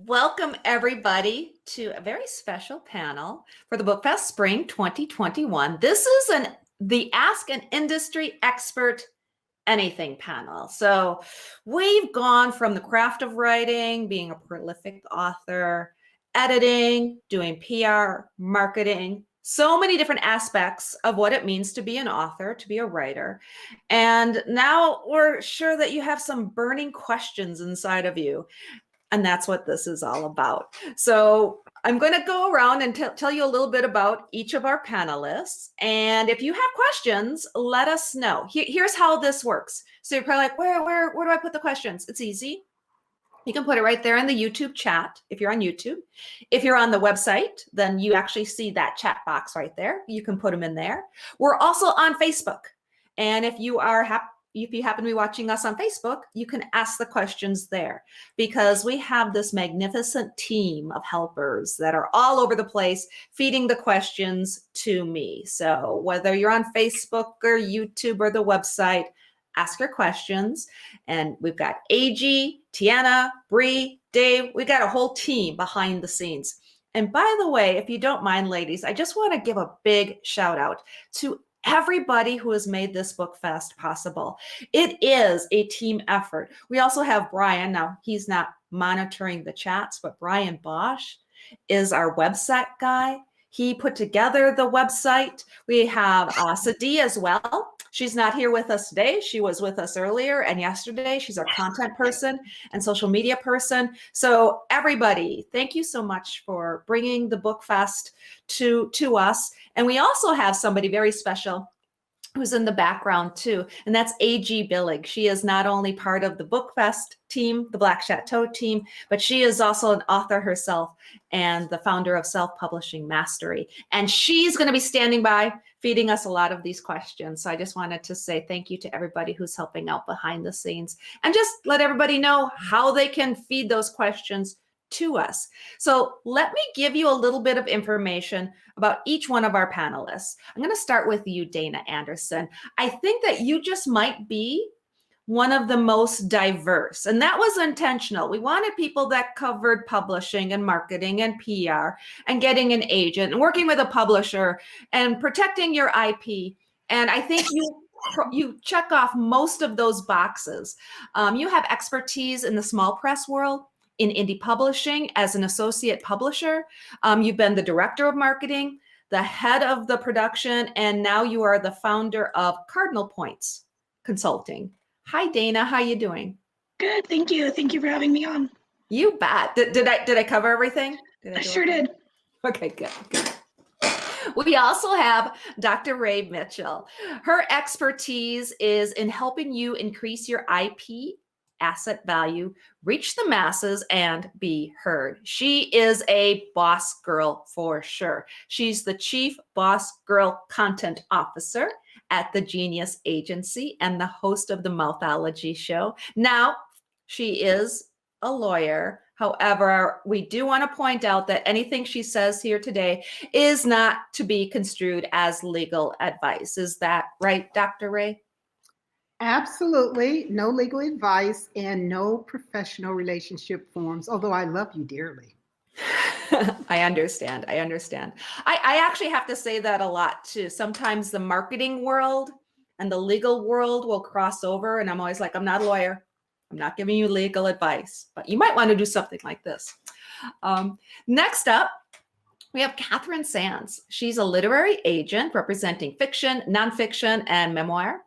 Welcome everybody to a very special panel for the BookFest Spring 2021. This is the Ask an Industry Expert Anything panel. So we've gone from the craft of writing, being a prolific author, editing, doing PR, marketing, so many different aspects of what it means to be an author, to be a writer. And now we're sure that you have some burning questions inside of you. And that's what this is all about. So I'm going to go around and tell you a little bit about each of our panelists. And if you have questions, let us know. Here's how this works. So you're probably like, where do I put the questions? It's easy. You can put it right there in the YouTube chat if you're on YouTube. If you're on the website, then you actually see that chat box right there. You can put them in there. We're also on Facebook. And if you happen to be watching us on Facebook, you can ask the questions there because we have this magnificent team of helpers that are all over the place feeding the questions to me. So whether you're on Facebook or YouTube or the website, ask your questions. And we've got AG, Tiana, Bree, Dave. We got a whole team behind the scenes. And by the way, if you don't mind, ladies, I just want to give a big shout out to everybody who has made this BookFest possible. It is a team effort. We also have Brian. Now, he's not monitoring the chats, but Brian Bosch is our website guy. He put together the website. We have Sadie as well. She's not here with us today. She was with us earlier and yesterday. She's our content person and social media person. So everybody, thank you so much for bringing the BookFest to us. And we also have somebody very special who's in the background too, and that's A.G. Billig. She is not only part of the BookFest team, the Black Château team, but she is also an author herself and the founder of Self-Publishing Mastery. And she's going to be standing by feeding us a lot of these questions. So I just wanted to say thank you to everybody who's helping out behind the scenes and just let everybody know how they can feed those questions to us. So let me give you a little bit of information about each one of our panelists. I'm going to start with you, Dayna Anderson. I think that you just might be one of the most diverse, and that was intentional. We wanted people that covered publishing and marketing and PR and getting an agent and working with a publisher and protecting your IP. And I think you check off most of those boxes. You have expertise in the small press world, in indie publishing as an associate publisher. You've been the director of marketing, the head of the production, and now you are the founder of Cardinal Points Consulting. Hi, Dayna. How you doing? Good. Thank you. Thank you for having me on. You bet. Did I cover everything? I sure did. Okay, good. We also have Dr. Ray Mitchell. Her expertise is in helping you increase your IP asset value, reach the masses, and be heard. She is a boss girl for sure. She's the Chief Boss Girl Content Officer at the Genius Agency and the host of the Mouthology Show. Now, she is a lawyer. However, we do want to point out that anything she says here today is not to be construed as legal advice. Is that right, Dr. Ray? Absolutely. No legal advice and no professional relationship forms, although I love you dearly. I understand. I actually have to say that a lot too. Sometimes the marketing world and the legal world will cross over, and I'm always like, I'm not a lawyer. I'm not giving you legal advice, but you might want to do something like this. Next up, we have Catherine Sands. She's a literary agent representing fiction, nonfiction, and memoir.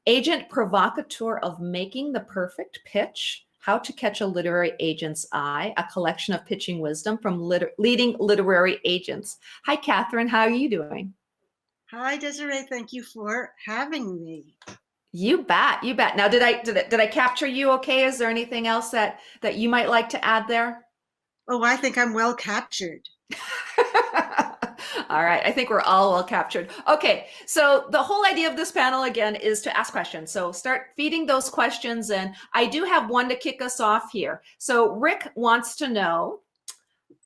Agent provocateur of Making the Perfect Pitch, How to Catch a Literary Agent's Eye, a collection of pitching wisdom from leading literary agents. Hi, Catherine. How are you doing? Hi, Desireé. Thank you for having me. You bet. Now, did I capture you okay? Is there anything else that you might like to add there? Oh, I think I'm well captured. All right. I think we're all well captured. Okay. So the whole idea of this panel, again, is to ask questions. So start feeding those questions in. I do have one to kick us off here. So Rick wants to know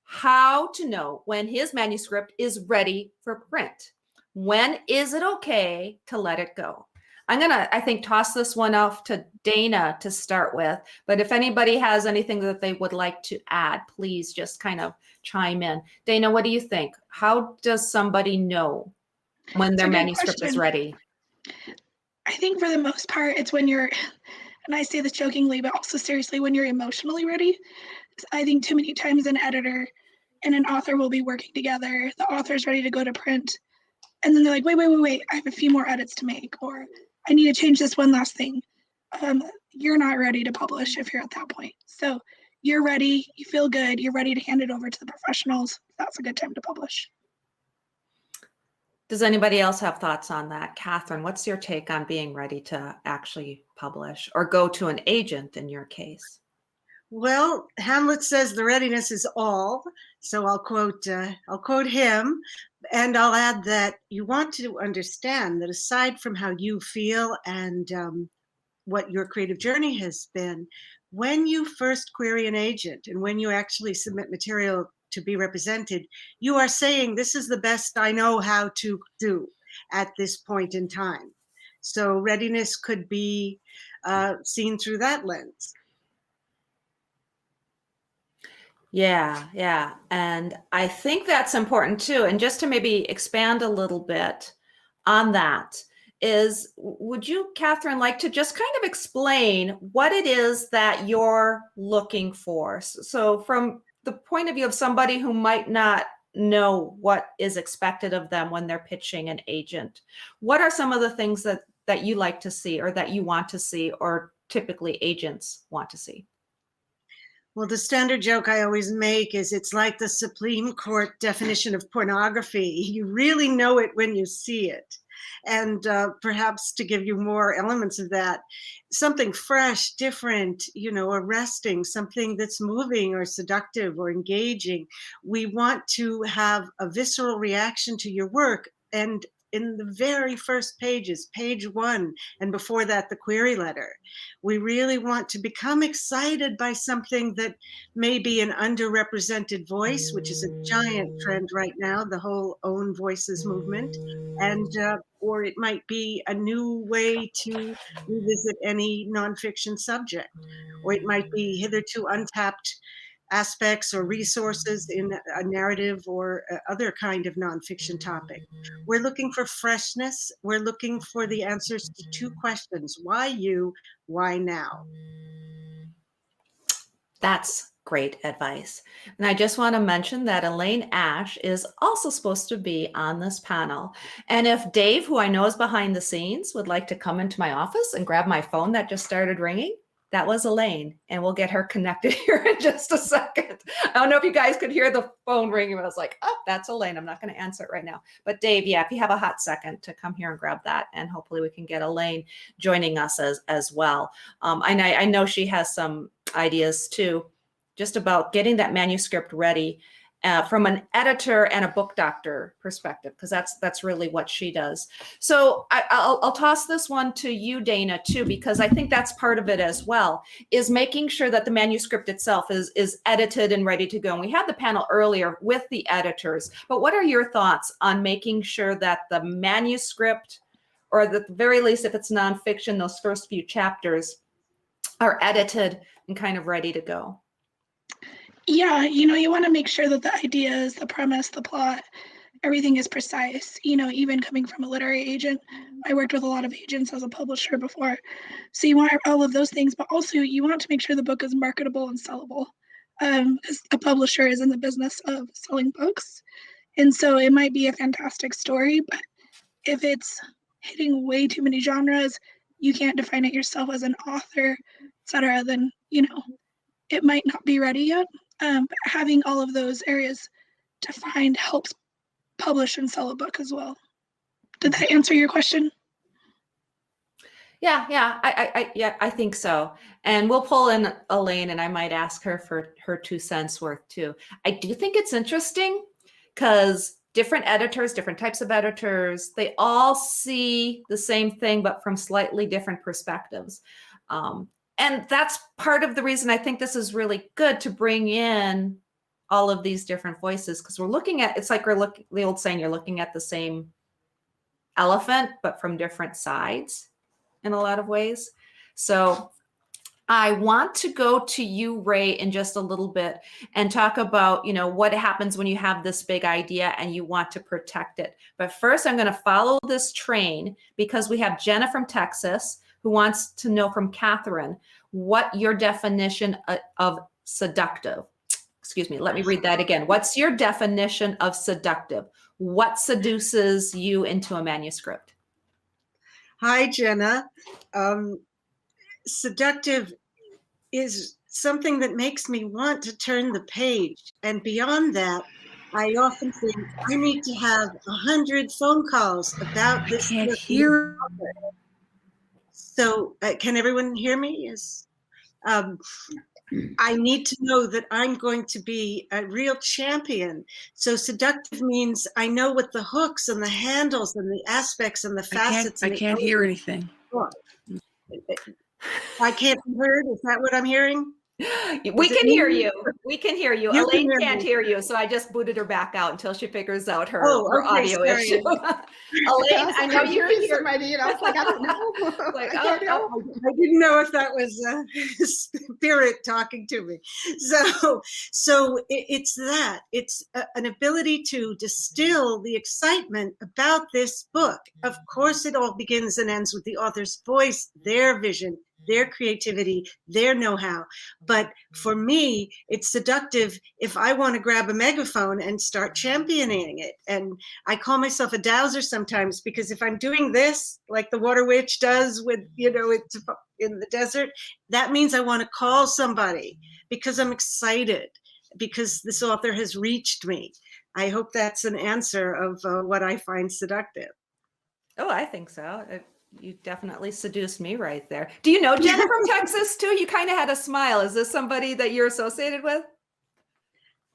how to know when his manuscript is ready for print. When is it okay to let it go? I'm going to, I think, toss this one off to Dayna to start with. But if anybody has anything that they would like to add, please just kind of chime in. Dayna, what do you think? How does somebody know when their a good manuscript is question. ready? I think for the most part, it's when you're, and I say this jokingly, but also seriously, when you're emotionally ready. I think too many times an editor and an author will be working together. The author's ready to go to print. And then they're like, wait, I have a few more edits to make, or I need to change this one last thing. You're not ready to publish if you're at that point. So you're ready, you feel good, you're ready to hand it over to the professionals. That's a good time to publish. Does anybody else have thoughts on that? Catherine, what's your take on being ready to actually publish or go to an agent in your case? Well, Hamlet says the readiness is all. So I'll quote him, and I'll add that you want to understand that aside from how you feel and what your creative journey has been, when you first query an agent and when you actually submit material to be represented, you are saying, this is the best I know how to do at this point in time. So readiness could be seen through that lens. Yeah. And I think that's important too. And just to maybe expand a little bit on that is, would you, Catherine, like to just kind of explain what it is that you're looking for? So from the point of view of somebody who might not know what is expected of them when they're pitching an agent, what are some of the things that you like to see or that you want to see or typically agents want to see? Well, the standard joke I always make is it's like the Supreme Court definition of pornography. You really know it when you see it. And perhaps to give you more elements of that, something fresh, different, arresting, something that's moving or seductive or engaging. We want to have a visceral reaction to your work. And in the very first pages, page 1, and before that, the query letter, we really want to become excited by something that may be an underrepresented voice, which is a giant trend right now, the whole own voices movement, and or it might be a new way to revisit any nonfiction subject, or it might be hitherto untapped aspects or resources in a narrative or other kind of nonfiction topic. We're looking for freshness. We're looking for the answers to 2 questions. Why you? Why now? That's great advice. And I just want to mention that Elaine Ash is also supposed to be on this panel. And if Dave, who I know is behind the scenes, would like to come into my office and grab my phone that just started ringing, that was Elaine, and we'll get her connected here in just a second. I don't know if you guys could hear the phone ringing, but I was like, oh, that's Elaine. I'm not going to answer it right now. But Dave, yeah, if you have a hot second to come here and grab that, and hopefully we can get Elaine joining us as well. I know she has some ideas too, just about getting that manuscript ready from an editor and a book doctor perspective, because that's really what she does. So I'll toss this one to you, Dayna, too, because I think that's part of it as well, is making sure that the manuscript itself is edited and ready to go. And we had the panel earlier with the editors, but what are your thoughts on making sure that the manuscript, or at the very least, if it's nonfiction, those first few chapters are edited and kind of ready to go? Yeah, you want to make sure that the ideas, the premise, the plot, everything is precise. Even coming from a literary agent, I worked with a lot of agents as a publisher before. So you want all of those things, but also you want to make sure the book is marketable and sellable, because a publisher is in the business of selling books. And so it might be a fantastic story, but if it's hitting way too many genres, you can't define it yourself as an author, etc., then, it might not be ready yet. But having all of those areas defined helps publish and sell a book as well. Did that answer your question? Yeah, I think so. And we'll pull in Elaine, and I might ask her for her 2 cents worth too. I do think it's interesting because different editors, different types of editors, they all see the same thing, but from slightly different perspectives. And that's part of the reason I think this is really good to bring in all of these different voices, because we're looking at, it's like the old saying, you're looking at the same elephant, but from different sides. in a lot of ways. So I want to go to you, Ray, in just a little bit and talk about, what happens when you have this big idea and you want to protect it. But first, I'm going to follow this train because we have Jenna from Texas who wants to know from Catherine what your definition of seductive. Excuse me, let me read that again. What's your definition of seductive? What seduces you into a manuscript? Hi, Jenna. Seductive is something that makes me want to turn the page. And beyond that, I often think I need to have 100 phone calls about this. I can't hear. So can everyone hear me? Yes. I need to know that I'm going to be a real champion. So seductive means I know what the hooks and the handles and the aspects and the facets. I can't hear anything. I can't be heard. Is that what I'm hearing? We can hear you. We can hear you. You Elaine can hear can't me. hear you, so I just booted her back out until she figures out her, Oh, her okay, audio sorry. issue. Elaine, I know you're here. Somebody, and I was like, I don't know. Like, I can't help. I didn't know if that was spirit talking to me. So it's that. It's an ability to distill the excitement about this book. Of course, it all begins and ends with the author's voice, their vision, their creativity, their know-how. But for me, it's seductive if I want to grab a megaphone and start championing it. And I call myself a dowser sometimes, because if I'm doing this, like the water witch does with, it's in the desert, that means I want to call somebody because I'm excited, because this author has reached me. I hope that's an answer of what I find seductive. Oh, I think so. You definitely seduced me right there. Do you know Jenna from Texas too? You kind of had a smile. Is this somebody that you're associated with?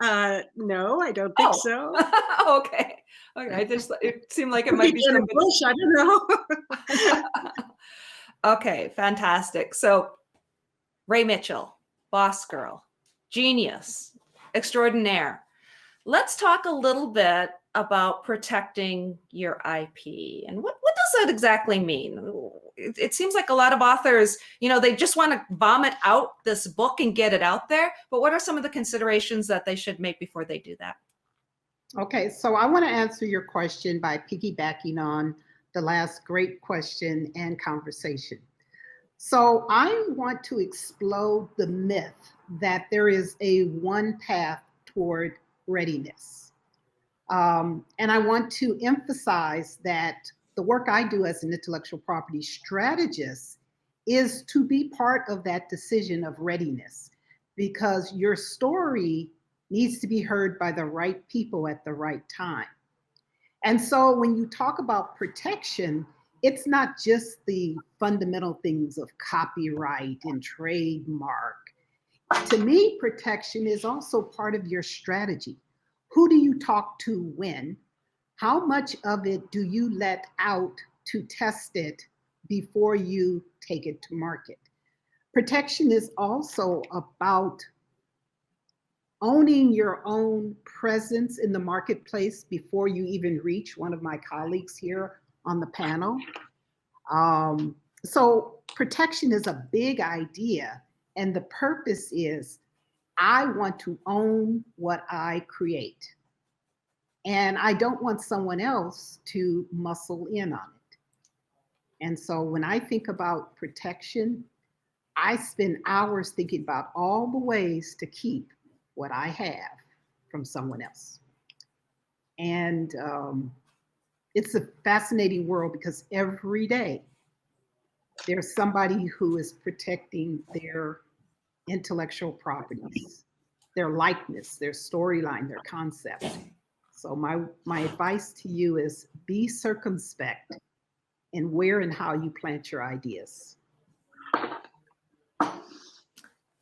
No, I don't think so. Okay. It seemed like it might be Jenna somebody. Bush, I don't know. Okay, fantastic. So Ray Mitchell, boss girl, genius, extraordinaire. Let's talk a little bit about protecting your IP. And what does that exactly mean? It seems like a lot of authors, they just want to vomit out this book and get it out there. But what are some of the considerations that they should make before they do that? Okay, so I want to answer your question by piggybacking on the last great question and conversation. So I want to explode the myth that there is a one path toward readiness. And I want to emphasize that the work I do as an intellectual property strategist is to be part of that decision of readiness, because your story needs to be heard by the right people at the right time. And so when you talk about protection, it's not just the fundamental things of copyright and trademark. To me, protection is also part of your strategy. Who do you talk to when? How much of it do you let out to test it before you take it to market? Protection is also about owning your own presence in the marketplace before you even reach one of my colleagues here on the panel. So protection is a big idea, and the purpose is I want to own what I create. And I don't want someone else to muscle in on it. And so when I think about protection, I spend hours thinking about all the ways to keep what I have from someone else. And it's a fascinating world, because every day there's somebody who is protecting their intellectual properties, their likeness, their storyline, their concept. So my advice to you is be circumspect in where and how you plant your ideas.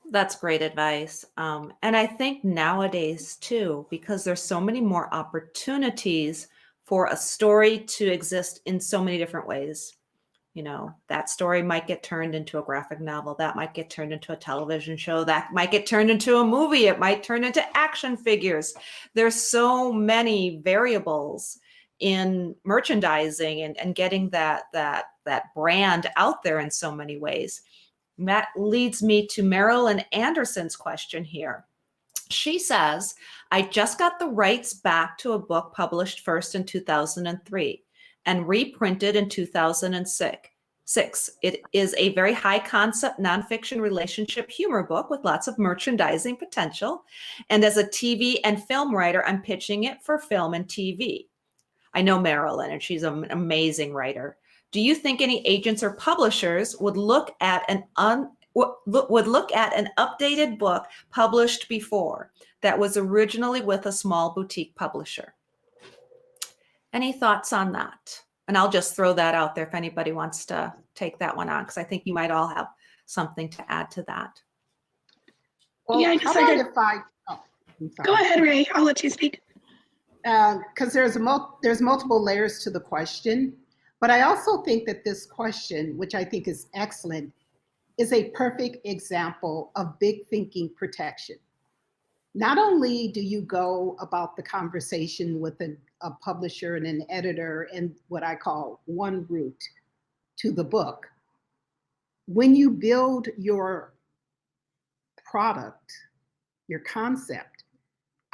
That's great advice. And I think nowadays too, because there's so many more opportunities for a story to exist in so many different ways. That story might get turned into a graphic novel, that might get turned into a television show, that might get turned into a movie, it might turn into action figures. There's so many variables in merchandising and getting that brand out there in so many ways. And that leads me to Marilyn Anderson's question here. She says, I just got the rights back to a book published first in 2003 and reprinted in 2006. It is a very high concept nonfiction relationship humor book with lots of merchandising potential. And as a TV and film writer, I'm pitching it for film and TV. I know Marilyn, and she's an amazing writer. Do you think any agents or publishers would look at an updated book published before that was originally with a small boutique publisher? Any thoughts on that? And I'll just throw that out there if anybody wants to take that one on, because I think you might all have something to add to that. Well, Yeah, I how guess I about could- if I, oh, I'm sorry. Go ahead, Ray. I'll let you speak. Because there's multiple layers to the question, but I also think that this question, which I think is excellent, is a perfect example of big thinking protection. Not only do you go about the conversation with a publisher and an editor and what I call one route to the book, when you build your product, your concept,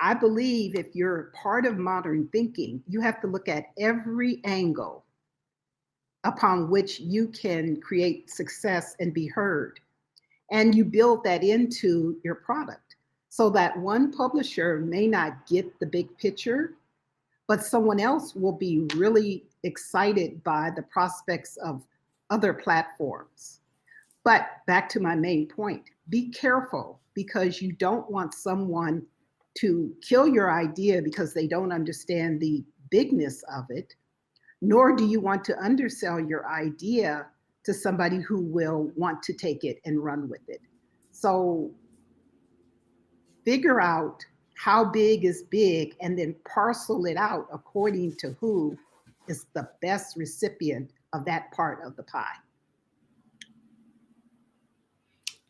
I believe if you're part of modern thinking, you have to look at every angle upon which you can create success and be heard. And you build that into your product so that one publisher may not get the big picture, but someone else will be really excited by the prospects of other platforms. But back to my main point, be careful, because you don't want someone to kill your idea because they don't understand the bigness of it, nor do you want to undersell your idea to somebody who will want to take it and run with it. So figure out how big is big and then parcel it out according to who is the best recipient of that part of the pie.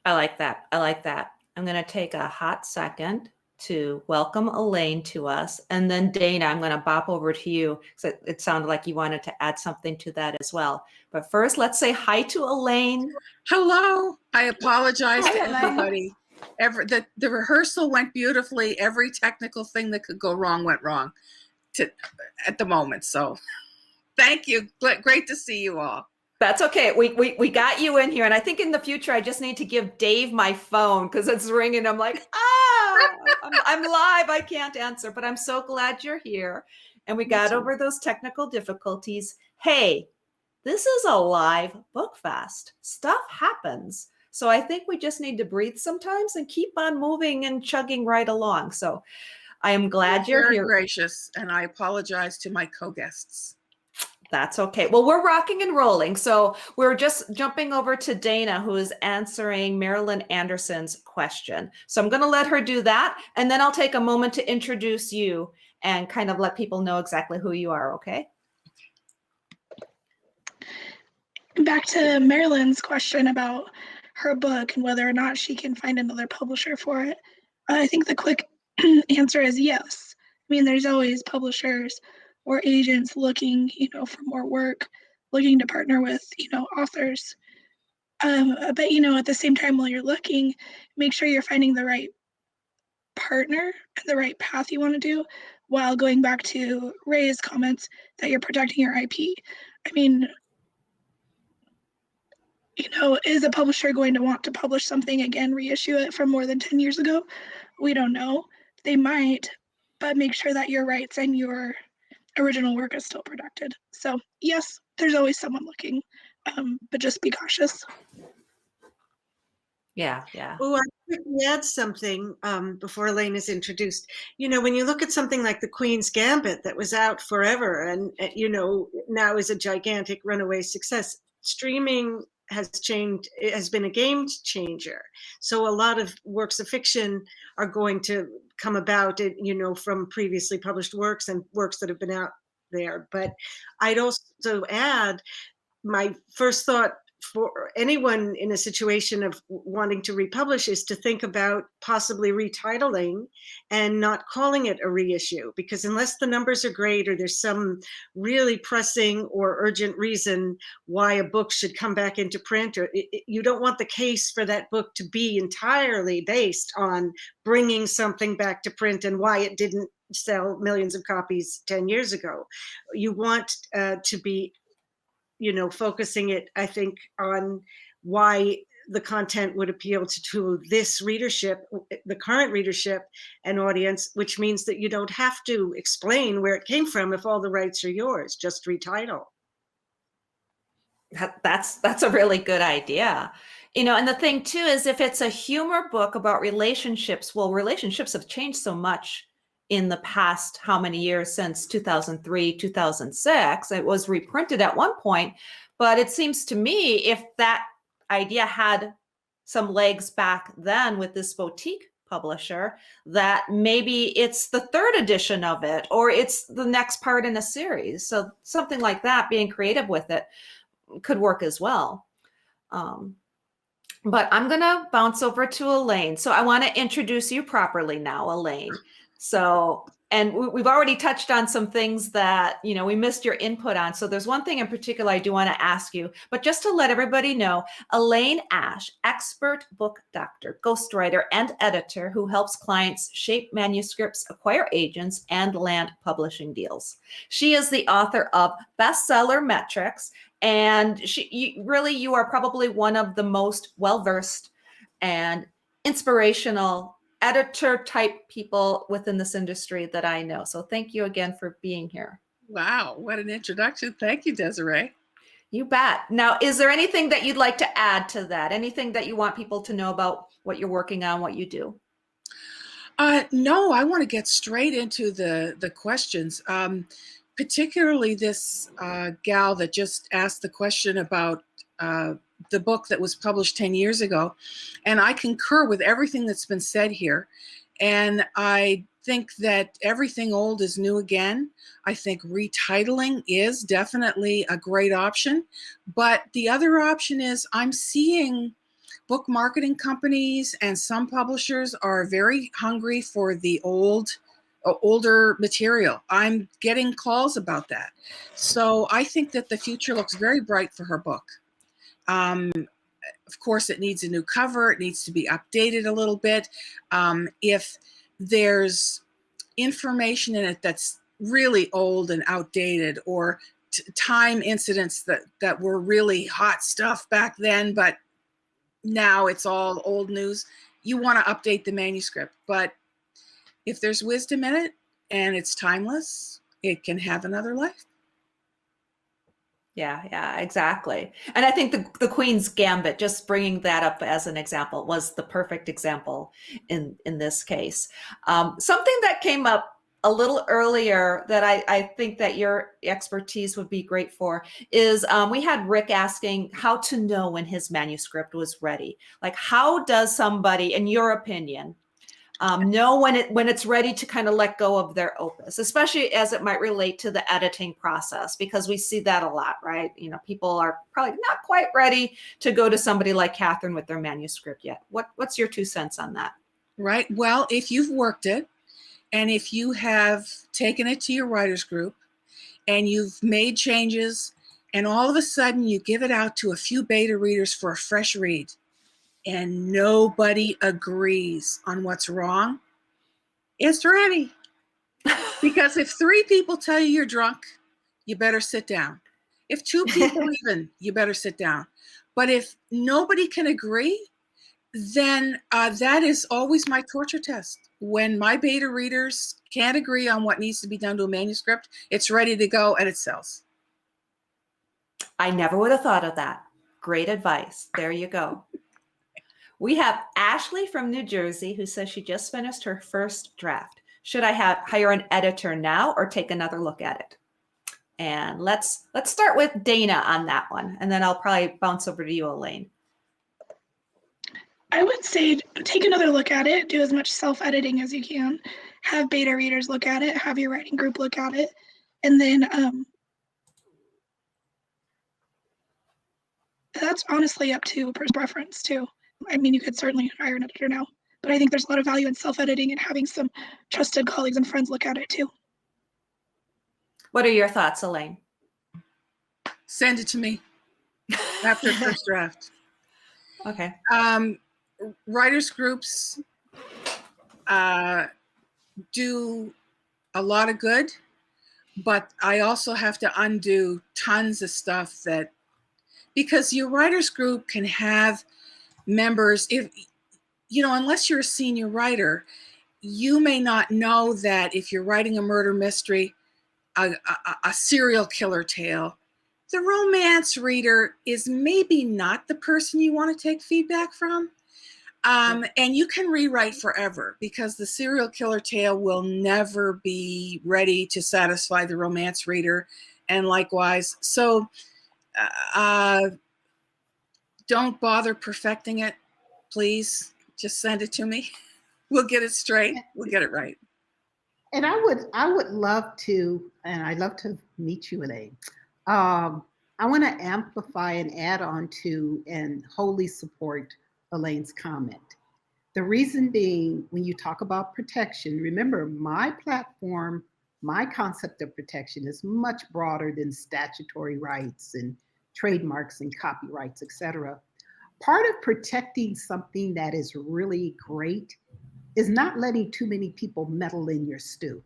I like that. I like that. I'm going to take a hot second to welcome Elaine to us. And then Dayna, I'm going to bop over to you because it sounded like you wanted to add something to that as well. But first, let's say hi to Elaine. Hello. I apologize Hi, to Elaine. everybody. The rehearsal went beautifully. Every technical thing that could go wrong went wrong at the moment. So thank you. Great to see you all. That's okay. We got you in here. And I think in the future, I just need to give Dave my phone because it's ringing. I'm like, I'm live. I can't answer, but I'm so glad you're here. And we got over those technical difficulties. Hey, this is a live book fest. Stuff happens. So I think we just need to breathe sometimes and keep on moving and chugging right along. So I am glad you're very here. Gracious. And I apologize to my co-guests. That's okay. Well, we're rocking and rolling. So we're just jumping over to Dayna, who is answering Marilyn Anderson's question. So I'm going to let her do that. And then I'll take a moment to introduce you and kind of let people know exactly who you are. Okay. Back to Marilyn's question about her book and whether or not she can find another publisher for it. I think the quick answer is yes. I mean, there's always publishers or agents looking, for more work, looking to partner with, authors. But, at the same time, while you're looking, make sure you're finding the right partner and the right path you want to do, while going back to Ray's comments that you're protecting your IP. I mean, is a publisher going to want to publish something again, reissue it from more than 10 years ago? We don't know. They might, but make sure that your rights and your original work is still protected. So yes, there's always someone looking, but just be cautious. Yeah. Oh, I quickly add something before Elaine is introduced. When you look at something like The Queen's Gambit that was out forever and, now is a gigantic runaway success, streaming has changed. It has been a game changer. So a lot of works of fiction are going to come about, from previously published works and works that have been out there. But I'd also add, my first thought for anyone in a situation of wanting to republish is to think about possibly retitling and not calling it a reissue, because unless the numbers are great or there's some really pressing or urgent reason why a book should come back into print, or you don't want the case for that book to be entirely based on bringing something back to print and why it didn't sell millions of copies 10 years ago. You want to be focusing it, I think, on why the content would appeal to this readership, the current readership and audience, which means that you don't have to explain where it came from if all the rights are yours, just retitle. That's a really good idea. And the thing too is, if it's a humor book about relationships, well, relationships have changed so much in the past, how many years since 2003, 2006. It was reprinted at one point, but it seems to me if that idea had some legs back then with this boutique publisher, that maybe it's the third edition of it, or it's the next part in a series. So something like that, being creative with it, could work as well. But I'm going to bounce over to Elaine. So I want to introduce you properly now, Elaine. So, and we've already touched on some things that, we missed your input on. So there's one thing in particular I do want to ask you, but just to let everybody know, Elaine Ash, expert book doctor, ghostwriter, and editor who helps clients shape manuscripts, acquire agents, and land publishing deals. She is the author of Bestseller Metrics, and you are probably one of the most well-versed and inspirational editor type people within this industry that I know. So thank you again for being here. Wow, what an introduction. Thank you, Desireé. You bet. Now, is there anything that you'd like to add to that? Anything that you want people to know about what you're working on, what you do? No, I want to get straight into the questions. Particularly this gal that just asked the question about the book that was published 10 years ago. And I concur with everything that's been said here. And I think that everything old is new again. I think retitling is definitely a great option. But the other option is I'm seeing book marketing companies and some publishers are very hungry for the older material. I'm getting calls about that. So I think that the future looks very bright for her book. Of course, it needs a new cover. It needs to be updated a little bit. If there's information in it that's really old and outdated, or time incidents that were really hot stuff back then, but now it's all old news, you want to update the manuscript. But if there's wisdom in it and it's timeless, it can have another life. Yeah, exactly. And I think the Queen's Gambit, just bringing that up as an example, was the perfect example in this case. Something that came up a little earlier that I think that your expertise would be great for is we had Rick asking how to know when his manuscript was ready. Like, how does somebody, in your opinion, know when it's ready to kind of let go of their opus, especially as it might relate to the editing process, because we see that a lot, right? People are probably not quite ready to go to somebody like Catherine with their manuscript yet. What's your 2 cents on that? Right. Well, if you've worked it and if you have taken it to your writers group and you've made changes and all of a sudden you give it out to a few beta readers for a fresh read, and nobody agrees on what's wrong, it's ready. Because if 3 people tell you you're drunk, you better sit down. If 2 people even, you better sit down. But if nobody can agree, then that is always my torture test. When my beta readers can't agree on what needs to be done to a manuscript, it's ready to go and it sells. I never would have thought of that. Great advice. There you go. We have Ashley from New Jersey who says she just finished her first draft. Should I hire an editor now or take another look at it? And let's start with Dayna on that one, and then I'll probably bounce over to you, Elaine. I would say take another look at it, do as much self-editing as you can, have beta readers look at it, have your writing group look at it, and then that's honestly up to personal preference too. I mean, you could certainly hire an editor now, but I think there's a lot of value in self-editing and having some trusted colleagues and friends look at it too. What are your thoughts, Elaine? Send it to me after first draft. Okay. Writers groups do a lot of good, but I also have to undo tons of stuff because your writers group can have members, if unless you're a senior writer, you may not know that if you're writing a murder mystery, a serial killer tale, the romance reader is maybe not the person you want to take feedback from. And you can rewrite forever because the serial killer tale will never be ready to satisfy the romance reader, and likewise. So don't bother perfecting it, please. Just send it to me. We'll get it straight. We'll get it right. And I would love to, and I'd love to meet you, Elaine. I want to amplify and add on to and wholly support Elaine's comment. The reason being, when you talk about protection, remember my platform, my concept of protection is much broader than statutory rights and trademarks and copyrights, etc. Part of protecting something that is really great is not letting too many people meddle in your stew.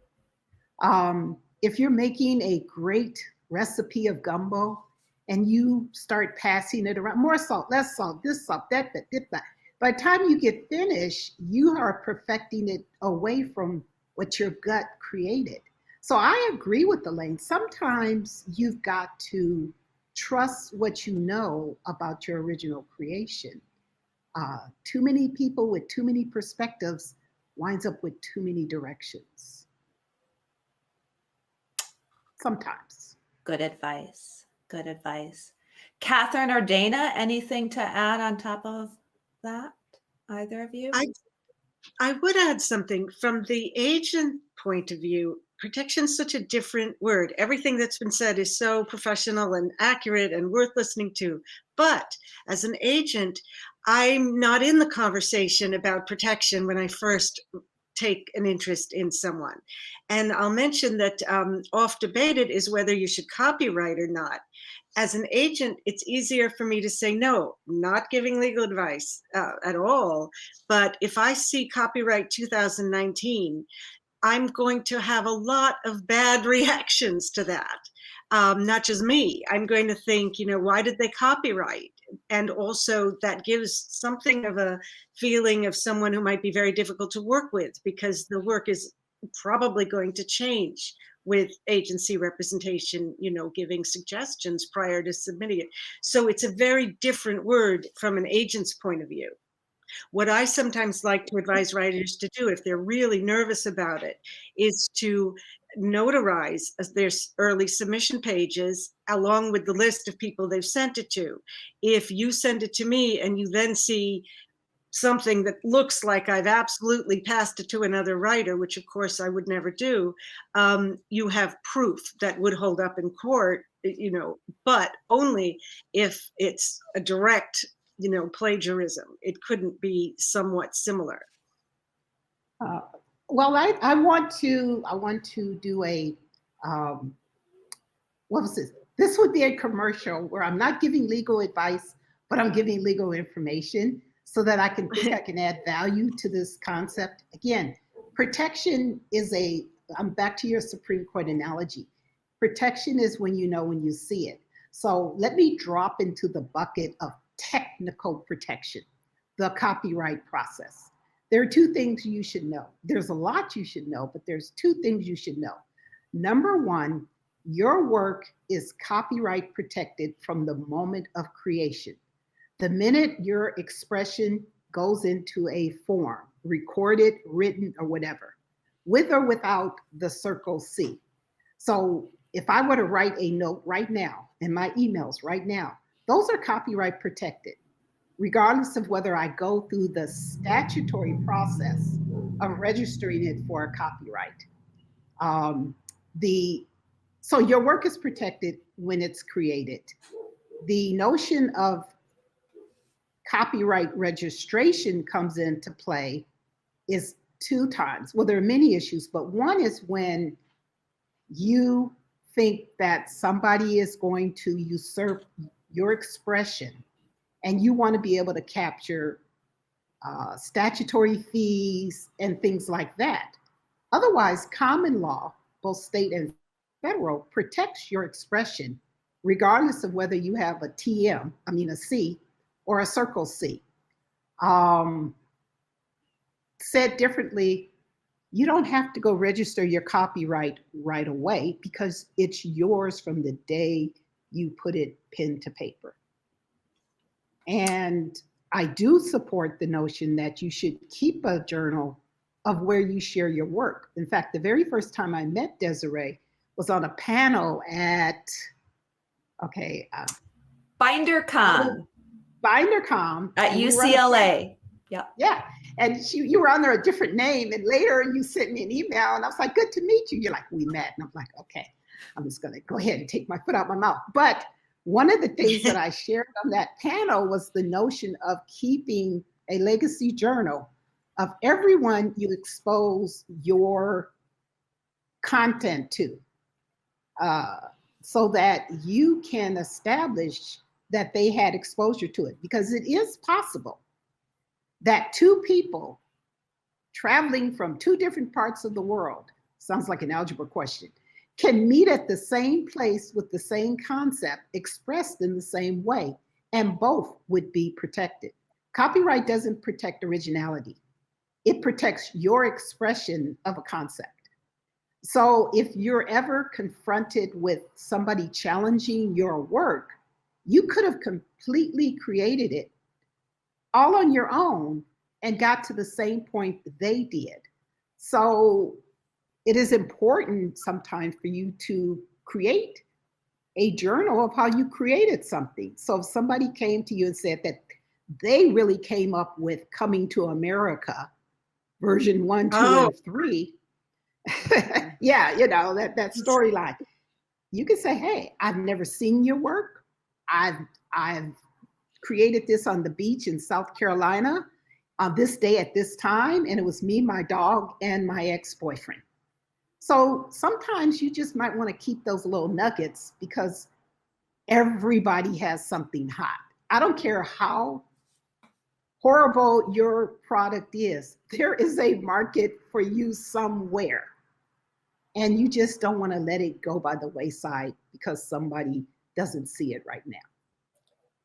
If you're making a great recipe of gumbo and you start passing it around, more salt, less salt, this salt, that. By the time you get finished, you are perfecting it away from what your gut created. So I agree with Elaine. Sometimes you've got to trust what you know about your original creation. Too many people with too many perspectives winds up with too many directions. Sometimes. Good advice. Good advice. Catherine or Dayna, anything to add on top of that? Either of you? I would add something from the agent point of view. Protection is such a different word. Everything that's been said is so professional and accurate and worth listening to. But as an agent, I'm not in the conversation about protection when I first take an interest in someone. And I'll mention that oft debated is whether you should copyright or not. As an agent, it's easier for me to say, no, not giving legal advice at all. But if I see copyright 2019, I'm going to have a lot of bad reactions to that. Not just me. I'm going to think, why did they copyright? And also that gives something of a feeling of someone who might be very difficult to work with because the work is probably going to change with agency representation, giving suggestions prior to submitting it. So it's a very different word from an agent's point of view. What I sometimes like to advise writers to do if they're really nervous about it is to notarize their early submission pages along with the list of people they've sent it to. If you send it to me and you then see something that looks like I've absolutely passed it to another writer, which of course I would never do, you have proof that would hold up in court, but only if it's a direct plagiarism. It couldn't be somewhat similar. Well, I want to do a, what was this? This would be a commercial where I'm not giving legal advice, but I'm giving legal information so that I can think I can add value to this concept. Again, protection is I'm back to your Supreme Court analogy. Protection is when you see it. So let me drop into the bucket of technical protection, the copyright process. There are two things you should know. There's a lot you should know, but there's two things you should know. Number one, your work is copyright protected from the moment of creation. The minute your expression goes into a form, recorded, written, or whatever, with or without the circle C. So if I were to write a note right now in my emails right now, those are copyright protected, regardless of whether I go through the statutory process of registering it for a copyright. So your work is protected when it's created. The notion of copyright registration comes into play is 2 times. Well, there are many issues, but one is when you think that somebody is going to usurp your expression and you want to be able to capture statutory fees and things like that. Otherwise, common law, both state and federal, protects your expression regardless of whether you have a a C, or a circle C. Said differently, you don't have to go register your copyright right away because it's yours from the day you put it pen to paper. And I do support the notion that you should keep a journal of where you share your work. In fact, the very first time I met Desireé was on a panel at, BinderCon BinderCon. at UCLA. Yeah. Yeah. And you were under a different name. And later you sent me an email and I was like, good to meet you. You're like, we met. And I'm like, okay, I'm just going to go ahead and take my foot out my mouth. But one of the things that I shared on that panel was the notion of keeping a legacy journal of everyone you expose your content to, so that you can establish that they had exposure to it. Because it is possible that 2 people traveling from 2 different parts of the world, sounds like an algebra question, can meet at the same place with the same concept expressed in the same way, and both would be protected. Copyright doesn't protect originality. It protects your expression of a concept. So if you're ever confronted with somebody challenging your work, you could have completely created it all on your own and got to the same point they did. So it is important sometimes for you to create a journal of how you created something. So if somebody came to you and said that they really came up with Coming to America, version 1, 2, and 3, yeah, that storyline. You can say, hey, I've never seen your work. I've created this on the beach in South Carolina on this day at this time, and it was me, my dog, and my ex-boyfriend. So sometimes you just might want to keep those little nuggets because everybody has something hot. I don't care how horrible your product is, there is a market for you somewhere. And you just don't want to let it go by the wayside because somebody doesn't see it right now.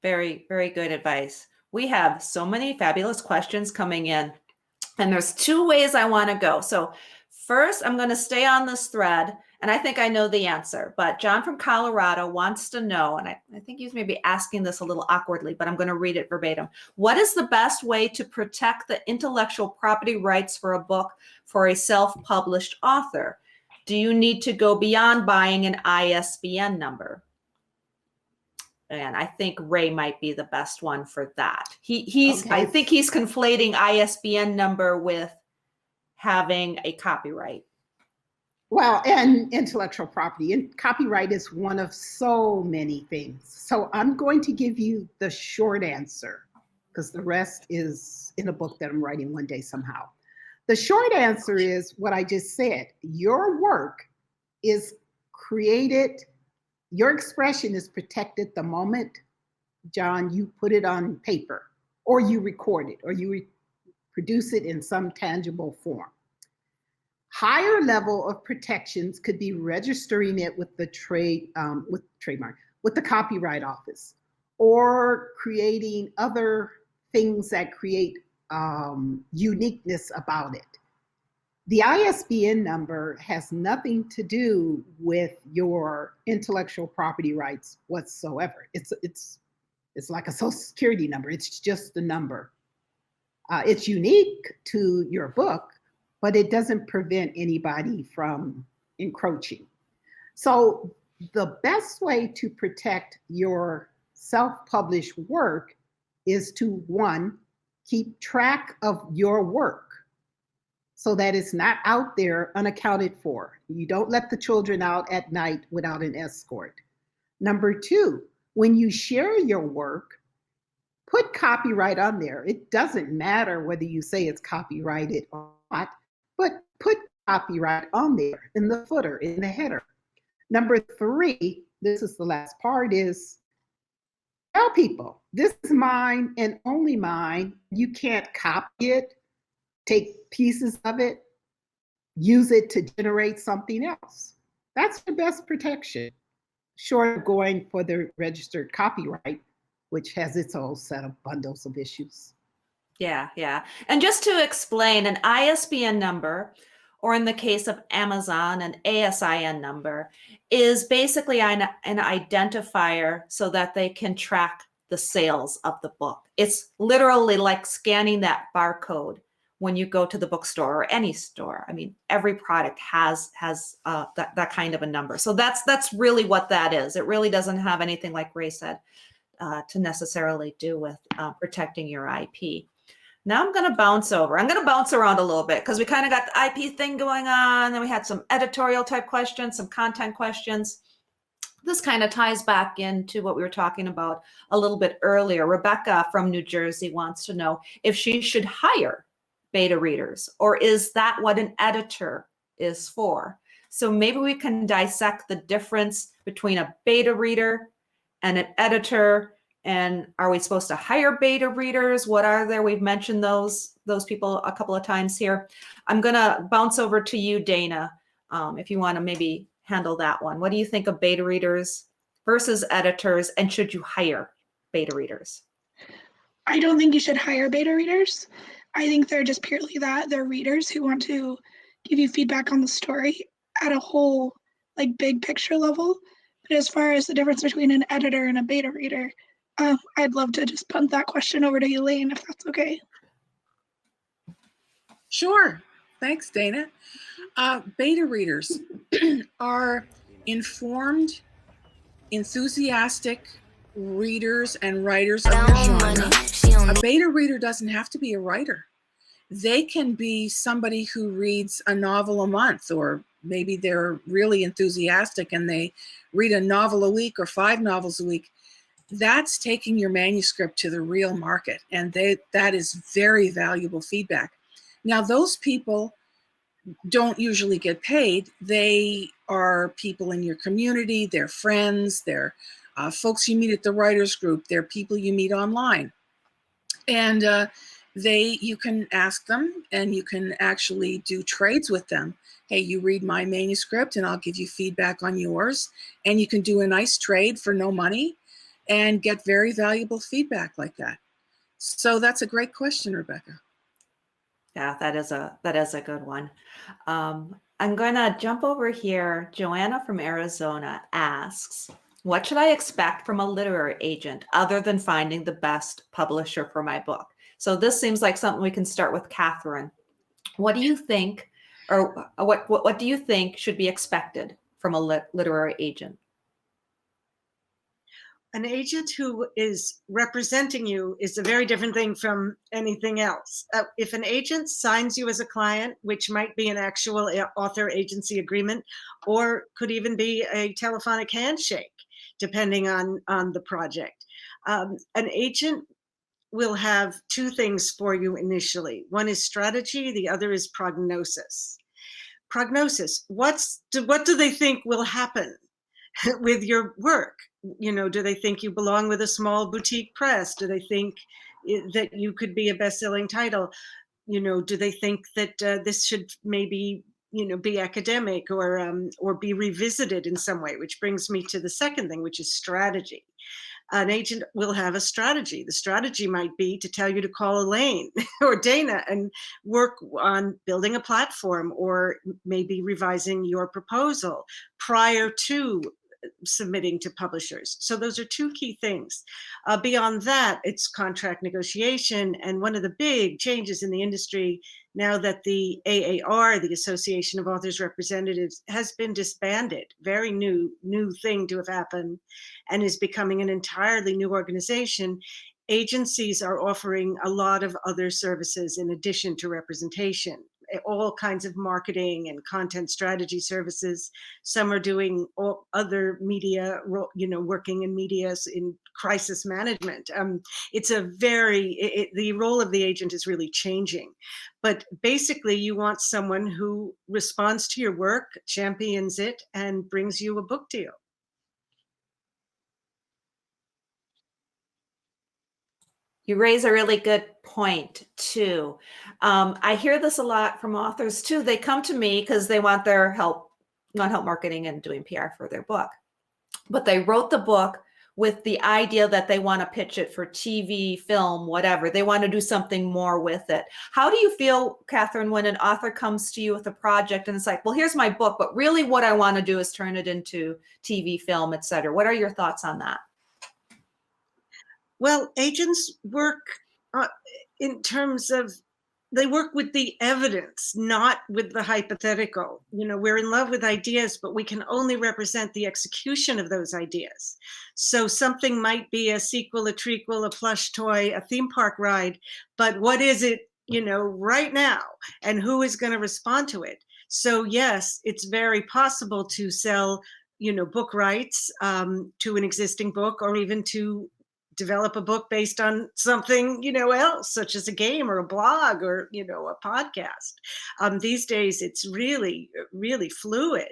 Very, very good advice. We have so many fabulous questions coming in, and there's 2 ways I want to go. So first, I'm going to stay on this thread, and I think I know the answer, but John from Colorado wants to know, and I think he's maybe asking this a little awkwardly, but I'm going to read it verbatim. What is the best way to protect the intellectual property rights for a book for a self-published author? Do you need to go beyond buying an ISBN number? And I think Ray might be the best one for that. I think he's conflating ISBN number with having a copyright. Well, and intellectual property, and copyright is one of so many things. So I'm going to give you the short answer because the rest is in a book that I'm writing one day somehow. The short answer is what I just said. Your work is created, your expression is protected the moment, John, you put it on paper, or you record it, or you produce it in some tangible form. Higher level of protections could be registering it with the with the Copyright Office, or creating other things that create uniqueness about it. The ISBN number has nothing to do with your intellectual property rights whatsoever. It's like a social security number. It's just the number. It's unique to your book, but it doesn't prevent anybody from encroaching. So the best way to protect your self-published work is to, 1, keep track of your work so that it's not out there unaccounted for. You don't let the children out at night without an escort. Number 2, when you share your work, put copyright on there. It doesn't matter whether you say it's copyrighted or not, but put copyright on there in the footer, in the header. Number 3, this is the last part, is tell people, this is mine and only mine. You can't copy it, take pieces of it, use it to generate something else. That's the best protection, short of going for the registered copyright, which has its own set of bundles of issues. Yeah, yeah. And just to explain, an ISBN number, or in the case of Amazon, an ASIN number, is basically an identifier so that they can track the sales of the book. It's literally like scanning that barcode when you go to the bookstore or any store. I mean, every product has that kind of a number. So that's really what that is. It really doesn't have anything, like Ray said, to necessarily do with protecting your IP. Now I'm going to bounce over. I'm going to bounce around a little bit because we kind of got the IP thing going on. Then we had some editorial type questions, some content questions. This kind of ties back into what we were talking about a little bit earlier. Rebecca from New Jersey wants to know if she should hire beta readers, or is that what an editor is for? So maybe we can dissect the difference between a beta reader and an editor. And are we supposed to hire beta readers? What are there? We've mentioned those people a couple of times here. I'm going to bounce over to you, Dayna, if you want to maybe handle that one. What do you think of beta readers versus editors, and should you hire beta readers? I don't think you should hire beta readers. I think they're just purely that. They're readers who want to give you feedback on the story at a whole, like, big picture level. But as far as the difference between an editor and a beta reader, I'd love to just punt that question over to Elaine, if that's okay. Sure. Thanks, Dayna. Beta readers are informed, enthusiastic readers and writers of your genre. A beta reader doesn't have to be a writer. They can be somebody who reads a novel a month, or maybe they're really enthusiastic and they read a novel a week or 5 novels a week. That's taking your manuscript to the real market, and that is very valuable feedback. Now, those people don't usually get paid. They are people in your community, they're friends, they're folks you meet at the writers group, they're people you meet online. And you can ask them, and you can actually do trades with them. Hey, you read my manuscript and I'll give you feedback on yours. And you can do a nice trade for no money and get very valuable feedback like that. So that's a great question, Rebecca. Yeah, that is a good one. I'm going to jump over here. Joanna from Arizona asks, what should I expect from a literary agent other than finding the best publisher for my book? So this seems like something we can start with Catherine. What do you think, or what do you think should be expected from a literary agent? An agent who is representing you is a very different thing from anything else. If an agent signs you as a client, which might be an actual author agency agreement, or could even be a telephonic handshake, depending on the project. An agent will have 2 things for you initially. One is strategy, the other is prognosis. Prognosis, what do they think will happen with your work? You know, do they think you belong with a small boutique press? Do they think that you could be a best-selling title? You know, do they think that this should maybe, you know, be academic or be revisited in some way? Which brings me to the second thing, which is strategy. An agent will have a strategy. The strategy might be to tell you to call Elaine or Dayna and work on building a platform, or maybe revising your proposal prior to submitting to publishers. So those are 2 key things. Beyond that, it's contract negotiation. And one of the big changes in the industry, now that the AAR, the Association of Authors Representatives, has been disbanded, very new thing to have happened, and is becoming an entirely new organization, agencies are offering a lot of other services in addition to representation. all kinds of marketing and content strategy services. Some are doing all other media, working in media in crisis management. It's a the role of the agent is really changing. But basically, you want someone who responds to your work, champions it, and brings you a book deal. You raise a really good point too. I hear this a lot from authors too. They come to me because they want their help, help marketing and doing PR for their book. But they wrote the book with the idea that they want to pitch it for TV, film, whatever. They want to do something more with it. How do you feel, Catherine, when an author comes to you with a project and it's like, well, here's my book, but really what I want to do is turn it into TV, film, et cetera. What are your thoughts on that? Well, agents work in terms of, they work with the evidence, not with the hypothetical. We're in love with ideas, but we can only represent the execution of those ideas. So something might be a sequel, a trequel, a plush toy, a theme park ride, but what is it, right now? And who is going to respond to it? So yes, it's very possible to sell, book rights to an existing book, or even to develop a book based on something, else, such as a game or a blog or, a podcast. These days, it's really, really fluid.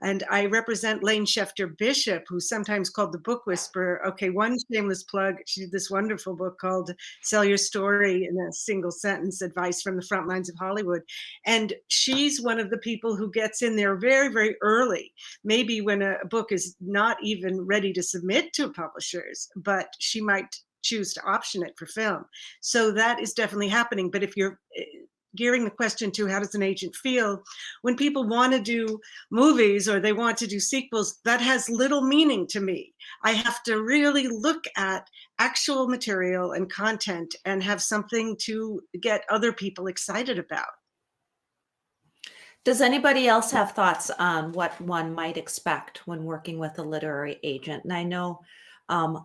And I represent Lane Schefter Bishop, who's sometimes called the book whisperer. Okay, one shameless plug. She did this wonderful book called Sell Your Story in a Single Sentence, Advice from the Front Lines of Hollywood. And she's one of the people who gets in there very, very early, maybe when a book is not even ready to submit to publishers, but she might choose to option it for film. So that is definitely happening. But if you're gearing the question to how does an agent feel, when people want to do movies or they want to do sequels, that has little meaning to me. I have to really look at actual material and content and have something to get other people excited about. Does anybody else have thoughts on what one might expect when working with a literary agent? And I know,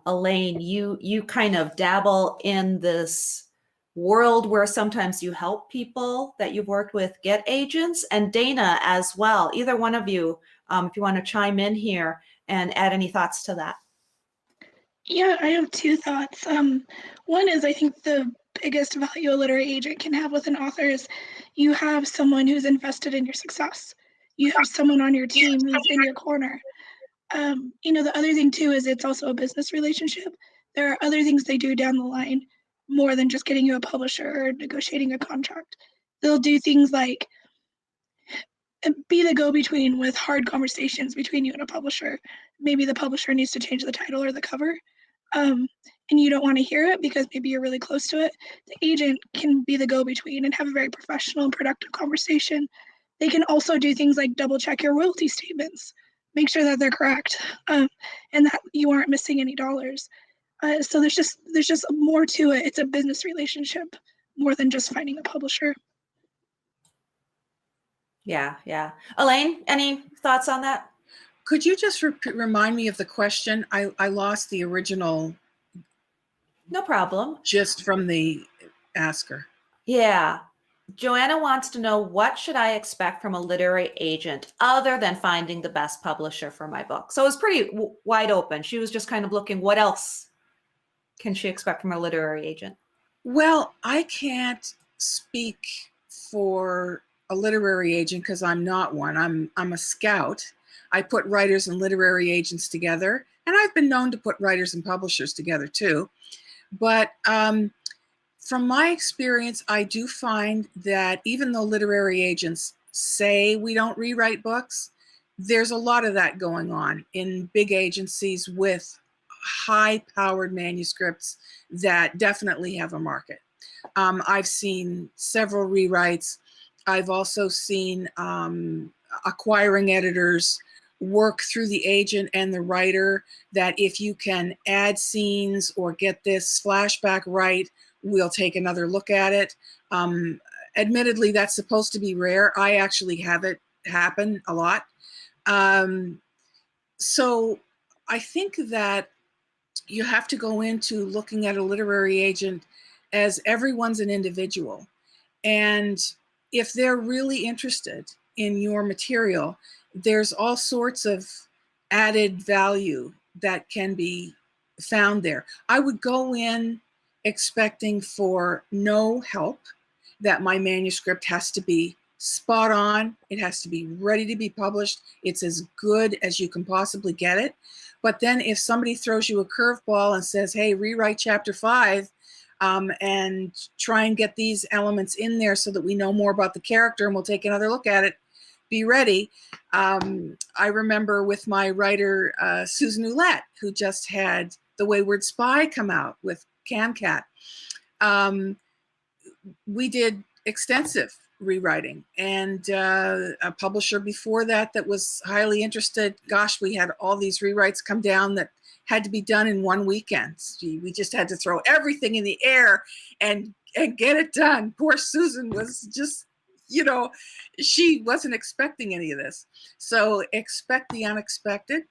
Elaine, you kind of dabble in this world where sometimes you help people that you've worked with get agents, and Dayna as well. Either one of you, if you want to chime in here and add any thoughts to that. Yeah, I have two thoughts. One is I think the biggest value a literary agent can have with an author is you have someone who's invested in your success. You have someone on your team who's in your corner. The other thing too is it's also a business relationship. There are other things they do down the line more than just getting you a publisher or negotiating a contract. They'll do things like be the go-between with hard conversations between you and a publisher. Maybe the publisher needs to change the title or the cover, and you don't want to hear it because maybe you're really close to it. The agent can be the go-between and have a very professional and productive conversation. They can also do things like double check your royalty statements, make sure that they're correct, and that you aren't missing any dollars. So there's just more to it. It's a business relationship more than just finding a publisher. Yeah. Elaine, any thoughts on that? Could you just remind me of the question? I lost the original. No problem. Just from the asker. Yeah. Joanna wants to know, what should I expect from a literary agent other than finding the best publisher for my book? So it was pretty wide open. She was just kind of looking, what else can she expect from a literary agent? Well, I can't speak for a literary agent because I'm not one. I'm a scout. I put writers and literary agents together, and I've been known to put writers and publishers together too. But from my experience, I do find that even though literary agents say we don't rewrite books, there's a lot of that going on in big agencies with high-powered manuscripts that definitely have a market. I've seen several rewrites. I've also seen acquiring editors work through the agent and the writer that if you can add scenes or get this flashback right, we'll take another look at it. Admittedly, that's supposed to be rare. I actually have it happen a lot. So I think that you have to go into looking at a literary agent as everyone's an individual. And if they're really interested in your material, there's all sorts of added value that can be found there. I would go in expecting for no help, that my manuscript has to be spot on, it has to be ready to be published, it's as good as you can possibly get it. But then if somebody throws you a curveball and says, hey, rewrite chapter 5 and try and get these elements in there so that we know more about the character and we'll take another look at it, be ready. I remember with my writer, Susan Ouellette, who just had The Wayward Spy come out with CamCat. We did extensive rewriting, and a publisher before that was highly interested. Gosh, we had all these rewrites come down that had to be done in one weekend. We just had to throw everything in the air and get it done. Poor Susan was just, you know, she wasn't expecting any of this. So expect the unexpected.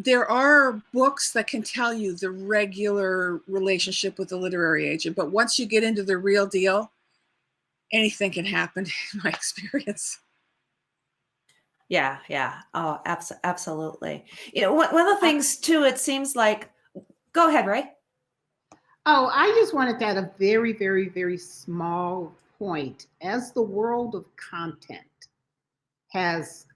There are books that can tell you the regular relationship with the literary agent, but once you get into the real deal, anything can happen, in my experience. Yeah, yeah. Oh, absolutely. You know, one of the things too, it seems like, go ahead, Ray. Oh, I just wanted to add a very, very, very small point. As the world of content has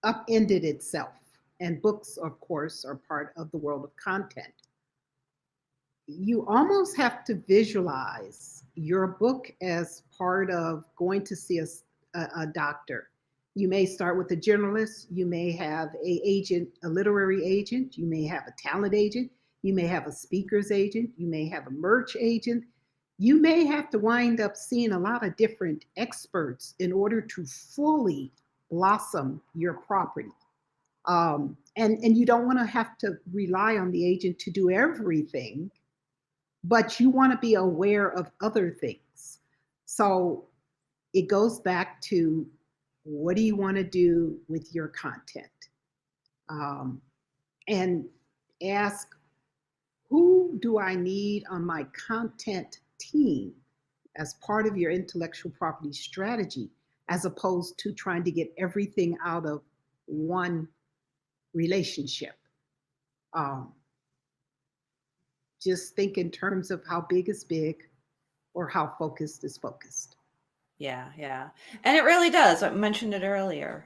upended itself, and books, of course, are part of the world of content, you almost have to visualize your book as part of going to see a doctor. You may start with a generalist, you may have a literary agent, you may have a talent agent, you may have a speaker's agent, you may have a merch agent. You may have to wind up seeing a lot of different experts in order to fully blossom your property. And you don't want to have to rely on the agent to do everything, but you want to be aware of other things. So it goes back to, what do you want to do with your content? And ask, who do I need on my content team as part of your intellectual property strategy, as opposed to trying to get everything out of one relationship. Just think in terms of how big is big or how focused is focused. Yeah, yeah. And it really does. I mentioned it earlier.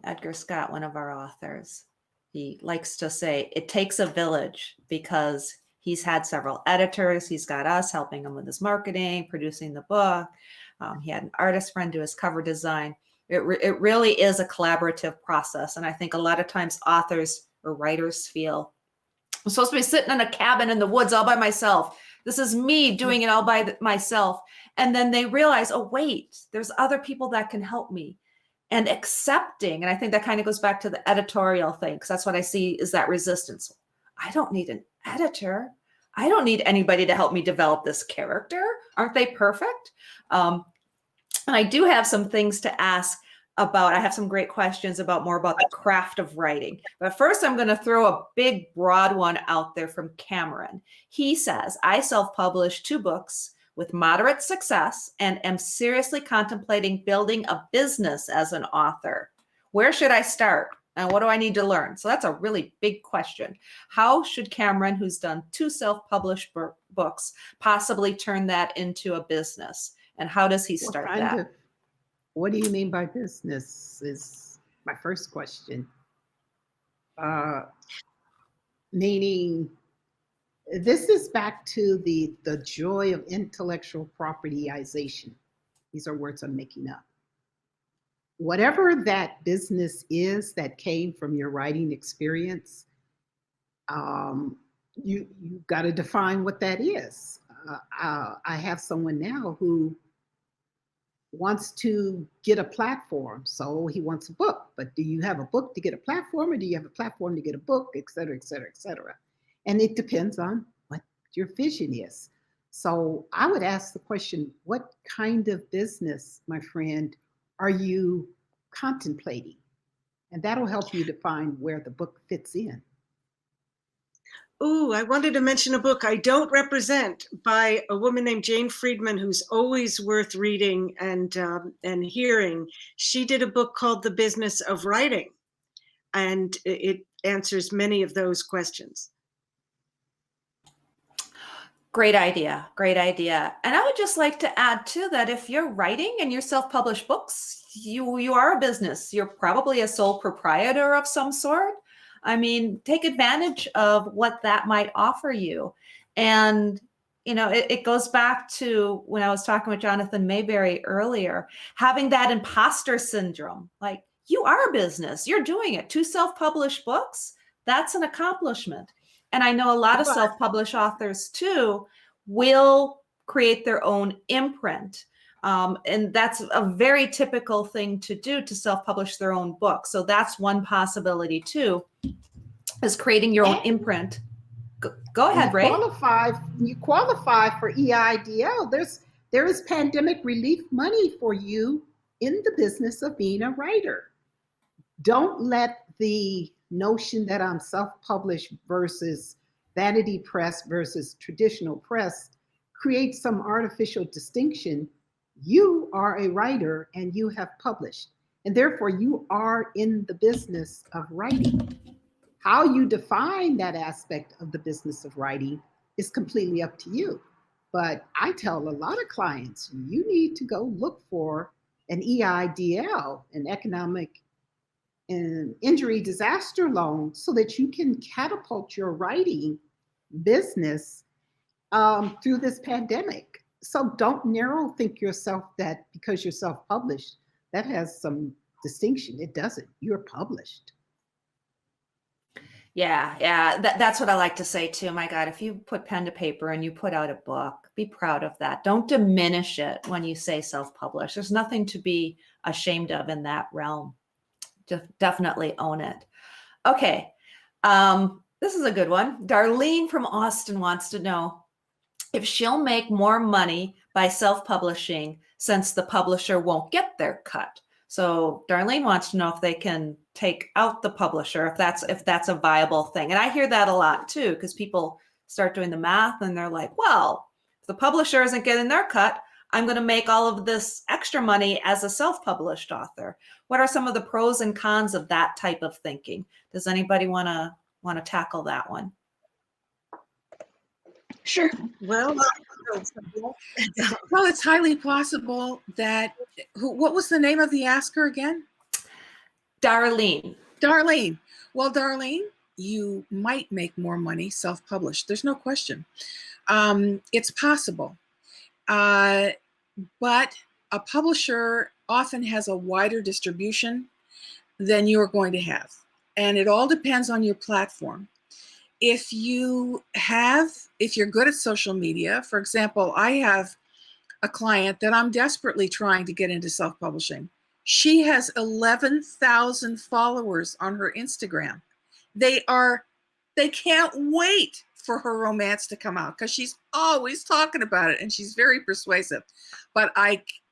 Edgar Scott, one of our authors, he likes to say it takes a village, because he's had several editors. He's got us helping him with his marketing, producing the book. He had an artist friend do his cover design. It really is a collaborative process. And I think a lot of times authors or writers feel, I'm supposed to be sitting in a cabin in the woods all by myself. This is me doing it all by myself. And then they realize, oh, wait, there's other people that can help me. And accepting, and I think that kind of goes back to the editorial thing, because that's what I see is that resistance. I don't need an editor. I don't need anybody to help me develop this character. Aren't they perfect? And I do have some things to ask about. I have some great questions about more about the craft of writing. But first, I'm going to throw a big, broad one out there from Cameron. He says, I self-published 2 books with moderate success and am seriously contemplating building a business as an author. Where should I start? And what do I need to learn? So that's a really big question. How should Cameron, who's done 2 self-published books, possibly turn that into a business? And how does he start that? What do you mean by business is my first question. Meaning, this is back to the joy of intellectual propertyization. These are words I'm making up. Whatever that business is that came from your writing experience, you got to define what that is. I have someone now who wants to get a platform, so he wants a book. But do you have a book to get a platform, or do you have a platform to get a book, et cetera, et cetera, et cetera? And it depends on what your vision is. So I would ask the question, what kind of business, my friend, are you contemplating? And that'll help you define where the book fits in. Ooh, I wanted to mention a book I don't represent by a woman named Jane Friedman, who's always worth reading and hearing. She did a book called The Business of Writing, and it answers many of those questions. Great idea. Great idea. And I would just like to add too that if you're writing and you're self-published books, you are a business. You're probably a sole proprietor of some sort. I mean, take advantage of what that might offer you. And it goes back to when I was talking with Jonathan Mayberry earlier, having that imposter syndrome. Like, you are a business. You're doing it. 2 self-published books, that's an accomplishment. And I know a lot of self-published authors too will create their own imprint. And that's a very typical thing to do, to self-publish their own book. So that's one possibility too, is creating your own imprint. Go ahead, Ray. You qualify for EIDL. There is pandemic relief money for you in the business of being a writer. Don't let the notion that I'm self-published versus vanity press versus traditional press create some artificial distinction. You are a writer and you have published, and therefore you are in the business of writing. How you define that aspect of the business of writing is completely up to you. But I tell a lot of clients, you need to go look for an EIDL, an economic and injury disaster loan, so that you can catapult your writing business through this pandemic. So don't narrow think yourself that because you're self-published, that has some distinction. It doesn't. You're published. Yeah. That's what I like to say too. My God, if you put pen to paper and you put out a book, be proud of that. Don't diminish it when you say self-published. There's nothing to be ashamed of in that realm. Definitely own it. Okay. This is a good one. Darlene from Austin wants to know if she'll make more money by self-publishing since the publisher won't get their cut. So Darlene wants to know if they can take out the publisher, if that's a viable thing. And I hear that a lot too, because people start doing the math and they're like, well, if the publisher isn't getting their cut, I'm going to make all of this extra money as a self-published author. What are some of the pros and cons of that type of thinking? Does anybody want to tackle that one? Sure. Well, Well, it's highly possible that, what was the name of the asker again? Darlene. Darlene. Well, Darlene, you might make more money self-published. There's no question. It's possible. But a publisher often has a wider distribution than you're going to have. And it all depends on your platform. If you're good at social media, for example, I have a client that I'm desperately trying to get into self-publishing. She has 11,000 followers on her Instagram. They can't wait for her romance to come out because she's always talking about it and she's very persuasive. But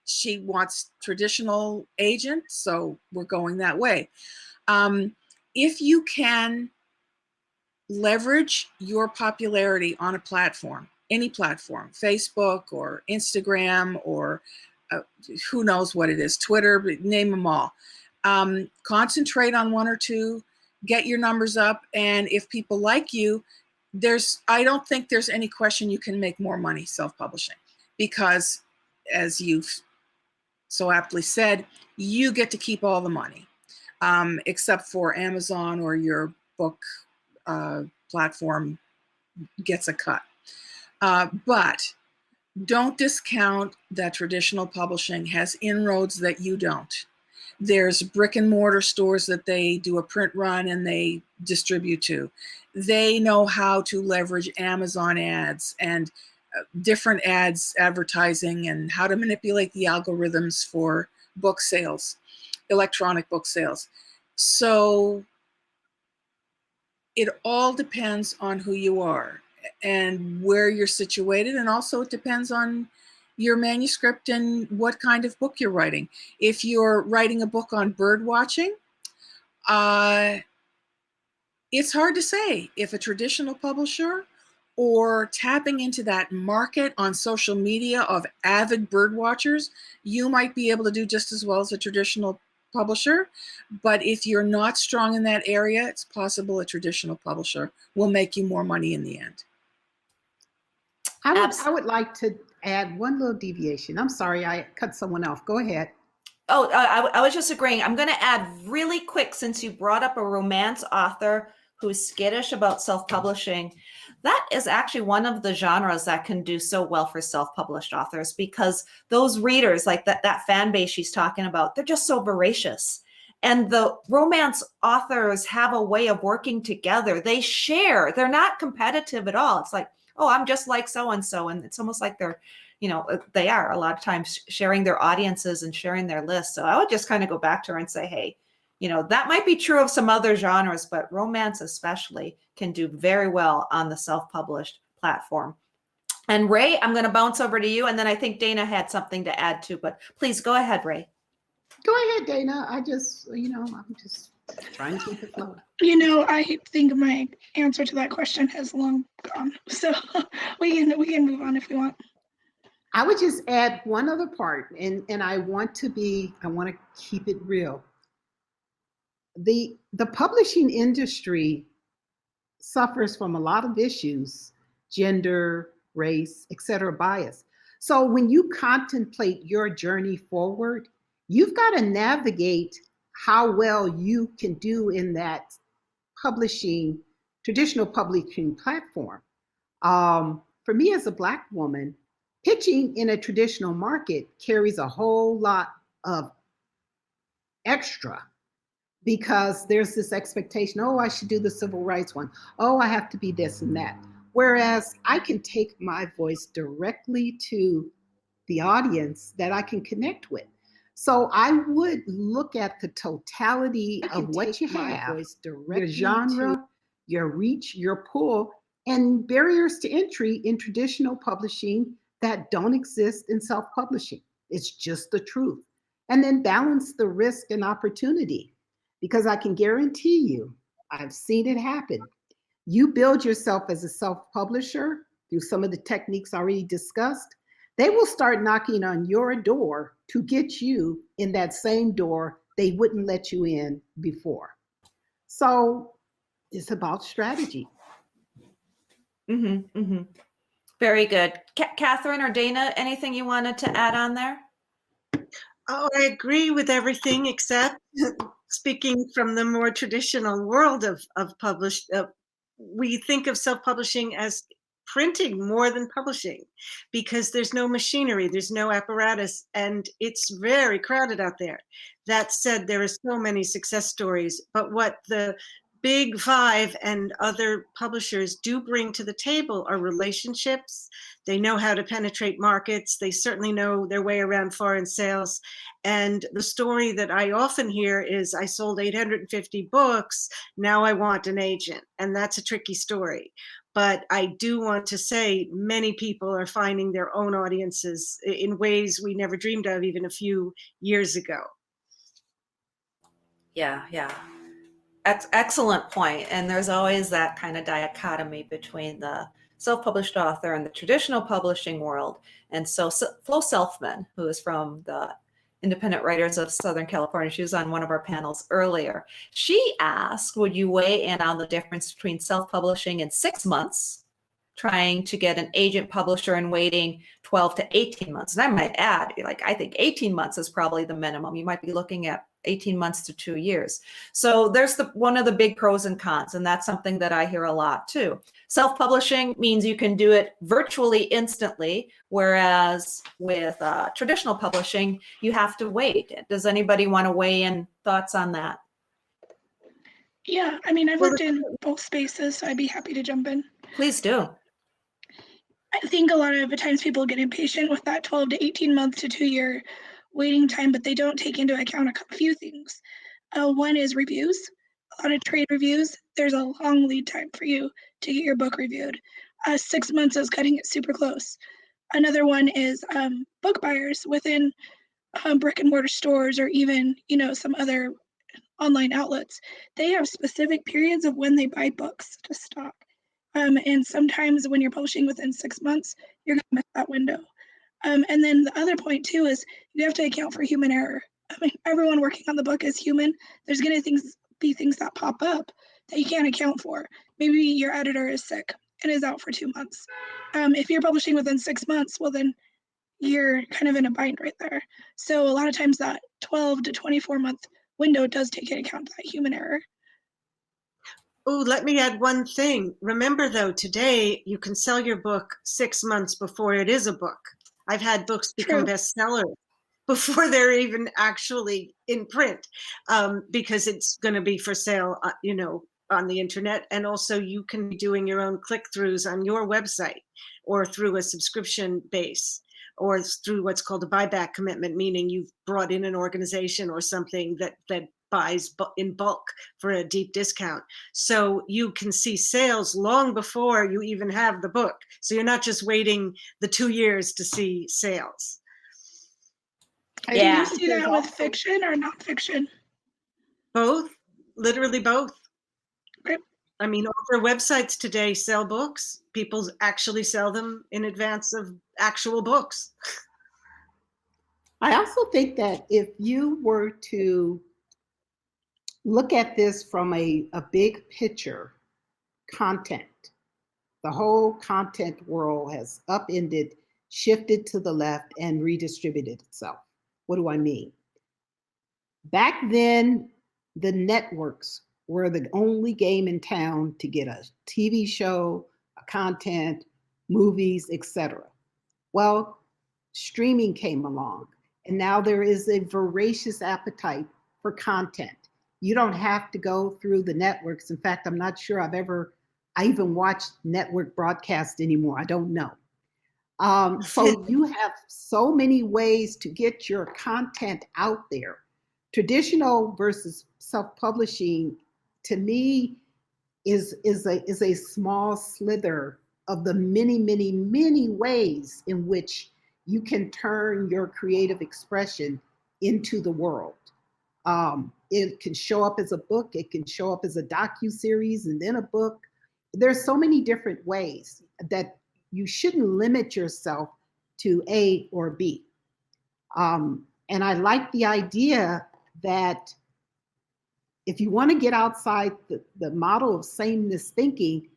she wants traditional agent, so we're going that way. If you can leverage your popularity on a platform, any platform, Facebook or Instagram or who knows what it is, Twitter, name them all. Concentrate on 1 or 2, get your numbers up, and if people like you, I don't think there's any question you can make more money self-publishing, because as you've so aptly said, you get to keep all the money, except for Amazon or your book platform gets a cut. But don't discount that traditional publishing has inroads that you don't. There's brick and mortar stores that they do a print run and they distribute to. They know how to leverage Amazon ads and different ads advertising and how to manipulate the algorithms for book sales, electronic book sales. So it all depends on who you are and where you're situated. And also it depends on your manuscript and what kind of book you're writing. If you're writing a book on bird watching, It's hard to say if a traditional publisher or tapping into that market on social media of avid bird watchers, you might be able to do just as well as a traditional publisher. But if you're not strong in that area, it's possible a traditional publisher will make you more money in the end. I would like to add one little deviation. I'm sorry, I cut someone off. Go ahead. Oh, I was just agreeing. I'm going to add really quick, since you brought up a romance author who's skittish about self-publishing. That is actually one of the genres that can do so well for self-published authors, because those readers, like that fan base she's talking about, they're just so voracious. And the romance authors have a way of working together. They share. They're not competitive at all. It's like, oh, I'm just like so-and-so. And it's almost like they're, they are a lot of times sharing their audiences and sharing their lists. So I would just kind of go back to her and say, hey, that might be true of some other genres, but romance especially can do very well on the self-published platform. And Ray, I'm going to bounce over to you. And then I think Dayna had something to add too, but please go ahead, Ray. Go ahead, Dayna. I'm just trying to keep it flowing. I think my answer to that question has long gone. So we can move on if we want. I would just add one other part, and I want to keep it real. The publishing industry suffers from a lot of issues, gender, race, etc., bias. So when you contemplate your journey forward, you've got to navigate how well you can do in that traditional publishing platform. For me as a Black woman, pitching in a traditional market carries a whole lot of extra, because there's this expectation, oh, I should do the civil rights one. Oh, I have to be this and that. Whereas I can take my voice directly to the audience that I can connect with. So I would look at the totality of what you have, your genre, your reach, your pull, and barriers to entry in traditional publishing that don't exist in self-publishing. It's just the truth. And then balance the risk and opportunity, because I can guarantee you, I've seen it happen. You build yourself as a self-publisher through some of the techniques already discussed. They will start knocking on your door to get you in that same door they wouldn't let you in before. So it's about strategy. Mm-hmm, mm-hmm. Very good. Catherine or Dayna, anything you wanted to add on there? Oh, I agree with everything except speaking from the more traditional world of published. We think of self-publishing as printing more than publishing, because there's no machinery, there's no apparatus, and it's very crowded out there. That said, there are so many success stories, but what the Big Five and other publishers do bring to the table are relationships. They know how to penetrate markets. They certainly know their way around foreign sales. And the story that I often hear is, I sold 850 books, now I want an agent. And that's a tricky story. But I do want to say many people are finding their own audiences in ways we never dreamed of even a few years ago. Yeah. Excellent point. And there's always that kind of dichotomy between the self-published author and the traditional publishing world. And so Flo Selfman, who is from the Independent Writers of Southern California, she was on one of our panels earlier. She asked, would you weigh in on the difference between self-publishing in 6 months, trying to get an agent publisher, and waiting 12 to 18 months? And I might add, I think 18 months is probably the minimum. You might be looking at 18 months to 2 years. So there's one of the big pros and cons, and that's something that I hear a lot too. Self-publishing means you can do it virtually instantly, whereas with traditional publishing, you have to wait. Does anybody want to weigh in thoughts on that? Yeah, I've worked in both spaces, so I'd be happy to jump in. Please do. I think a lot of the times people get impatient with that 12 to 18 month to 2 year waiting time, but they don't take into account a few things. One is reviews. A lot of trade reviews, there's a long lead time for you to get your book reviewed. 6 months is cutting it super close. Another one is book buyers within brick and mortar stores, or even some other online outlets, they have specific periods of when they buy books to stock. And sometimes when you're publishing within 6 months, you're gonna miss that window. And then the other point too is you have to account for human error. I mean, everyone working on the book is human. There's gonna be things that pop up that you can't account for. Maybe your editor is sick and is out for 2 months. If you're publishing within 6 months, well then you're kind of in a bind right there. So a lot of times that 12 to 24 month window does take into account that human error. Oh, let me add one thing. Remember though, today you can sell your book 6 months before it is a book. I've had books become True. bestsellers before they're even actually in print, because it's going to be for sale, on the internet. And also you can be doing your own click-throughs on your website or through a subscription base or through what's called a buyback commitment, meaning you've brought in an organization or something that buys in bulk for a deep discount. So you can see sales long before you even have the book. So you're not just waiting the 2 years to see sales. Do you see that with fiction or nonfiction? Both, literally both. Okay. I mean, author websites today sell books. People actually sell them in advance of actual books. I also think that if you were to look at this from a big picture, content, the whole content world has upended, shifted to the left, and redistributed itself. What do I mean? Back then, the networks were the only game in town to get a TV show, a content, movies, etc. Well, streaming came along, and now there is a voracious appetite for content. You don't have to go through the networks. In fact, I'm not sure I even watched network broadcast anymore. I don't know. So you have so many ways to get your content out there. Traditional versus self-publishing, to me, is a small slither of the many, many, many ways in which you can turn your creative expression into the world. It can show up as a book, it can show up as a docu-series and then a book. There's so many different ways that you shouldn't limit yourself to A or B. And I like the idea that if you want to get outside the model of sameness thinking,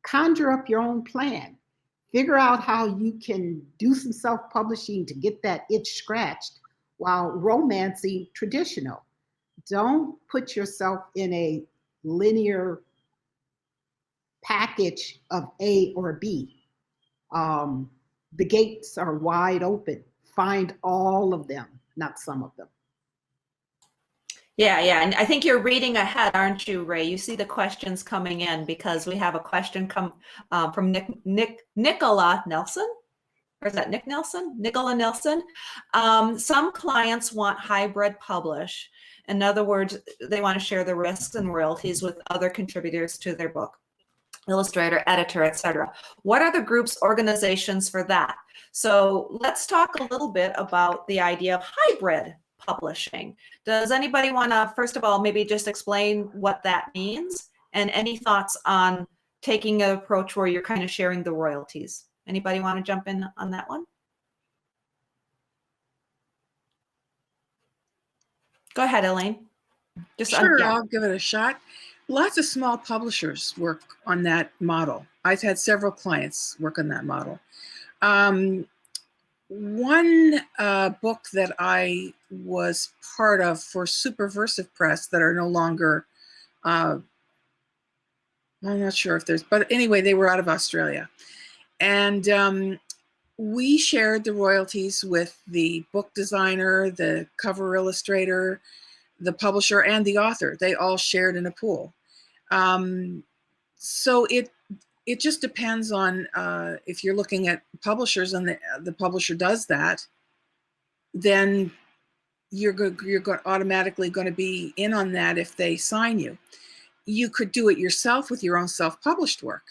conjure up your own plan. Figure out how you can do some self-publishing to get that itch scratched while romancing traditional. Don't put yourself in a linear package of A or B. The gates are wide open. Find all of them, not some of them. Yeah. And I think you're reading ahead, aren't you, Ray? You see the questions coming in because we have a question come from Nicola Nelson. Or is that Nick Nelson? Nicola Nelson. Some clients want hybrid publish. In other words, they want to share the risks and royalties with other contributors to their book, illustrator, editor, etc. What are the groups, organizations for that? So let's talk a little bit about the idea of hybrid publishing. Does anybody want to, first of all, maybe just explain what that means and any thoughts on taking an approach where you're kind of sharing the royalties? Anybody want to jump in on that one? Go ahead, Elaine. Sure, I'll give it a shot. Lots of small publishers work on that model. I've had several clients work on that model. One book that I was part of for Superversive Press that are no longer, I'm not sure if there's, but anyway, they were out of Australia. And we shared the royalties with the book designer, the cover illustrator, the publisher, and the author. They all shared in a pool. So it just depends on if you're looking at publishers and the publisher does that, then you're automatically going to be in on that if they sign you. You could do it yourself with your own self-published work.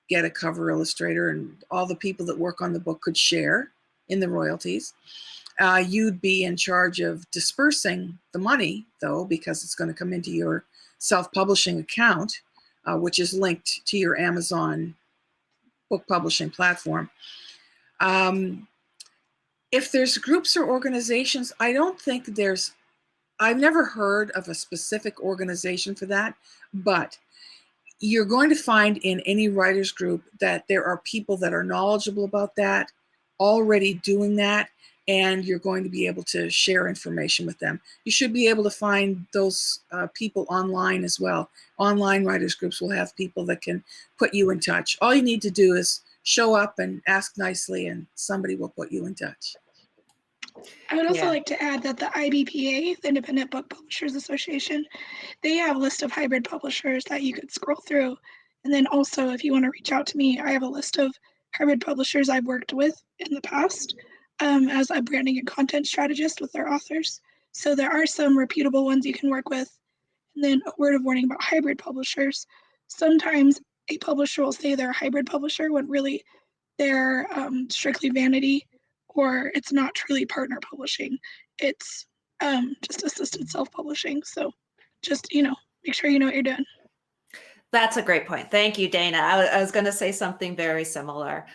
Get a cover illustrator and all the people that work on the book could share in the royalties. You'd be in charge of dispersing the money, though, because it's going to come into your self-publishing account, which is linked to your Amazon book publishing platform. If there's groups or organizations, I don't think I've never heard of a specific organization for that, but you're going to find in any writers group that there are people that are knowledgeable about that, already doing that, and you're going to be able to share information with them. You should be able to find those people online as well. Online writers groups will have people that can put you in touch. All you need to do is show up and ask nicely, and somebody will put you in touch. I would also Yeah. like to add that the IBPA, the Independent Book Publishers Association, they have a list of hybrid publishers that you could scroll through. And then also, if you want to reach out to me, I have a list of hybrid publishers I've worked with in the past as a branding and content strategist with their authors. So there are some reputable ones you can work with. And then a word of warning about hybrid publishers. Sometimes a publisher will say they're a hybrid publisher when really they're strictly vanity, or it's not truly partner publishing. It's just assisted self-publishing. So just, make sure you know what you're doing. That's a great point. Thank you, Dayna. I was going to say something very similar.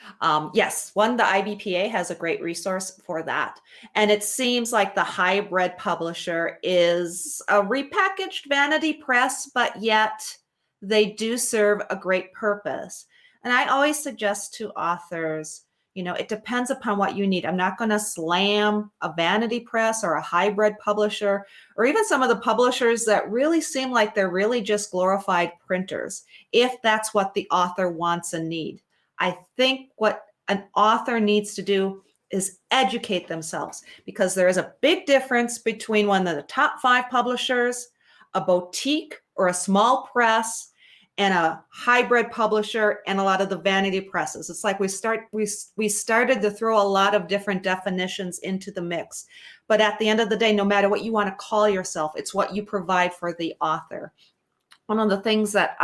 Yes, the IBPA has a great resource for that. And it seems like the hybrid publisher is a repackaged vanity press, but yet they do serve a great purpose. And I always suggest to authors, it depends upon what you need. I'm not going to slam a vanity press or a hybrid publisher, or even some of the publishers that really seem like they're really just glorified printers, if that's what the author wants and need. I think what an author needs to do is educate themselves, because there is a big difference between one of the top 5 publishers, a boutique or a small press, and a hybrid publisher and a lot of the vanity presses. It's like we started to throw a lot of different definitions into the mix. But at the end of the day, no matter what you want to call yourself, it's what you provide for the author. One of the things that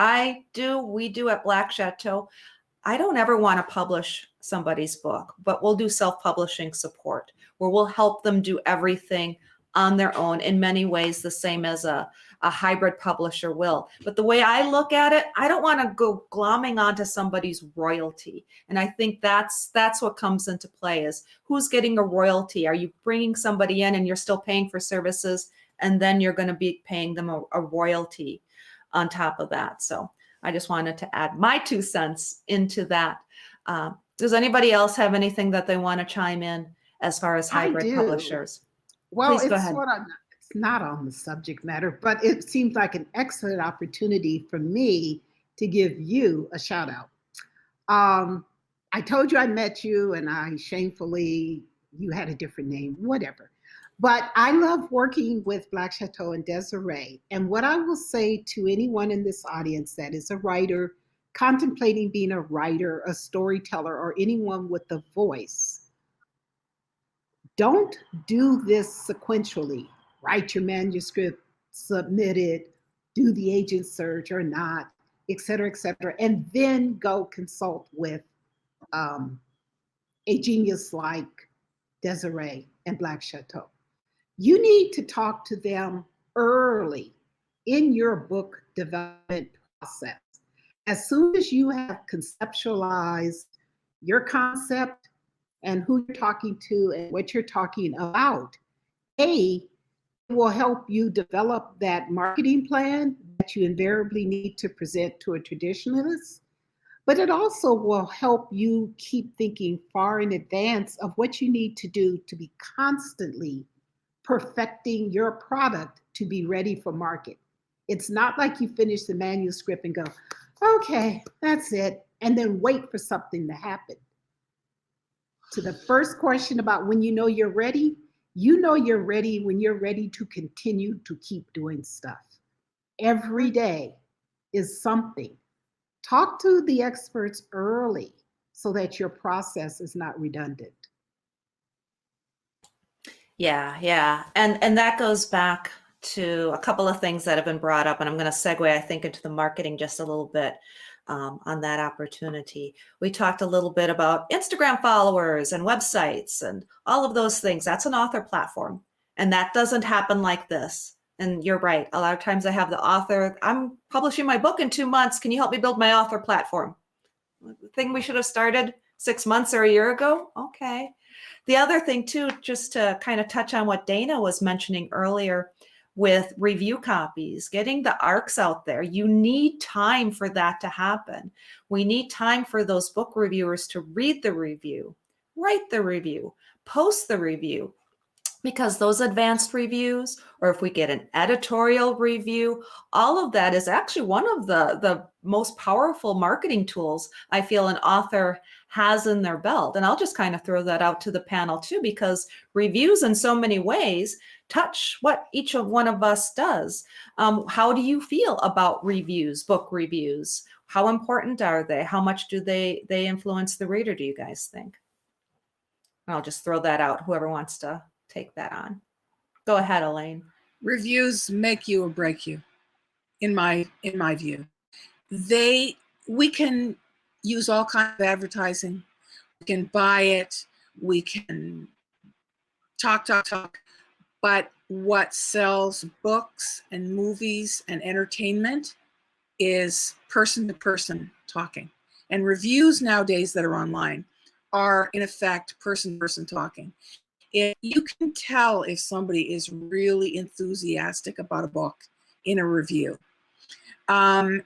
we do at Black Château, I don't ever want to publish somebody's book, but we'll do self-publishing support, where we'll help them do everything on their own, in many ways the same as a hybrid publisher will. But the way I look at it, I don't want to go glomming onto somebody's royalty. And I think that's what comes into play, is who's getting a royalty? Are you bringing somebody in and you're still paying for services, and then you're going to be paying them a royalty on top of that? So I just wanted to add my 2 cents into that. Does anybody else have anything that they want to chime in as far as hybrid publishers? Well, Please go ahead. It's not on the subject matter, but it seems like an excellent opportunity for me to give you a shout out. I told you I met you, and you had a different name, whatever. But I love working with Black Château and Desireé. And what I will say to anyone in this audience that is a writer, contemplating being a writer, a storyteller, or anyone with a voice, don't do this sequentially. Write your manuscript, submit it, do the agent search or not, et cetera, and then go consult with a genius like Desireé and Black Château. You need to talk to them early in your book development process. As soon as you have conceptualized your concept and who you're talking to and what you're talking about, it will help you develop that marketing plan that you invariably need to present to a traditionalist. But it also will help you keep thinking far in advance of what you need to do to be constantly perfecting your product to be ready for market. It's not like you finish the manuscript and go, okay, that's it, and then wait for something to happen. To the first question about when you know you're ready, you know you're ready when you're ready to continue to keep doing stuff. Every day is something. Talk to the experts early so that your process is not redundant. Yeah. And that goes back to a couple of things that have been brought up, and I'm going to segue, I think, into the marketing just a little bit. on that opportunity. We talked a little bit about Instagram followers and websites and all of those things. That's an author platform. And that doesn't happen like this. And you're right. A lot of times I have the author, I'm publishing my book in 2 months. Can you help me build my author platform? The thing we should have started 6 months or a year ago? Okay. The other thing too, just to kind of touch on what Dayna was mentioning earlier with review copies, getting the ARCs out there, you need time for that to happen. We need time for those book reviewers to read the review, write the review, post the review, because those advanced reviews, or if we get an editorial review, all of that is actually one of the most powerful marketing tools I feel an author has in their belt. And I'll just kind of throw that out to the panel too, because reviews in so many ways touch what each of one of us does. How do you feel about reviews, book reviews? How important are they? How much do they influence the reader, do you guys think? I'll just throw that out, whoever wants to take that on. Go ahead, Elaine. Reviews make you or break you, in my view. We can use all kinds of advertising. We can buy it. We can talk. But what sells books and movies and entertainment is person-to-person talking. And reviews nowadays that are online are, in effect, person-to-person talking. You can tell if somebody is really enthusiastic about a book in a review. The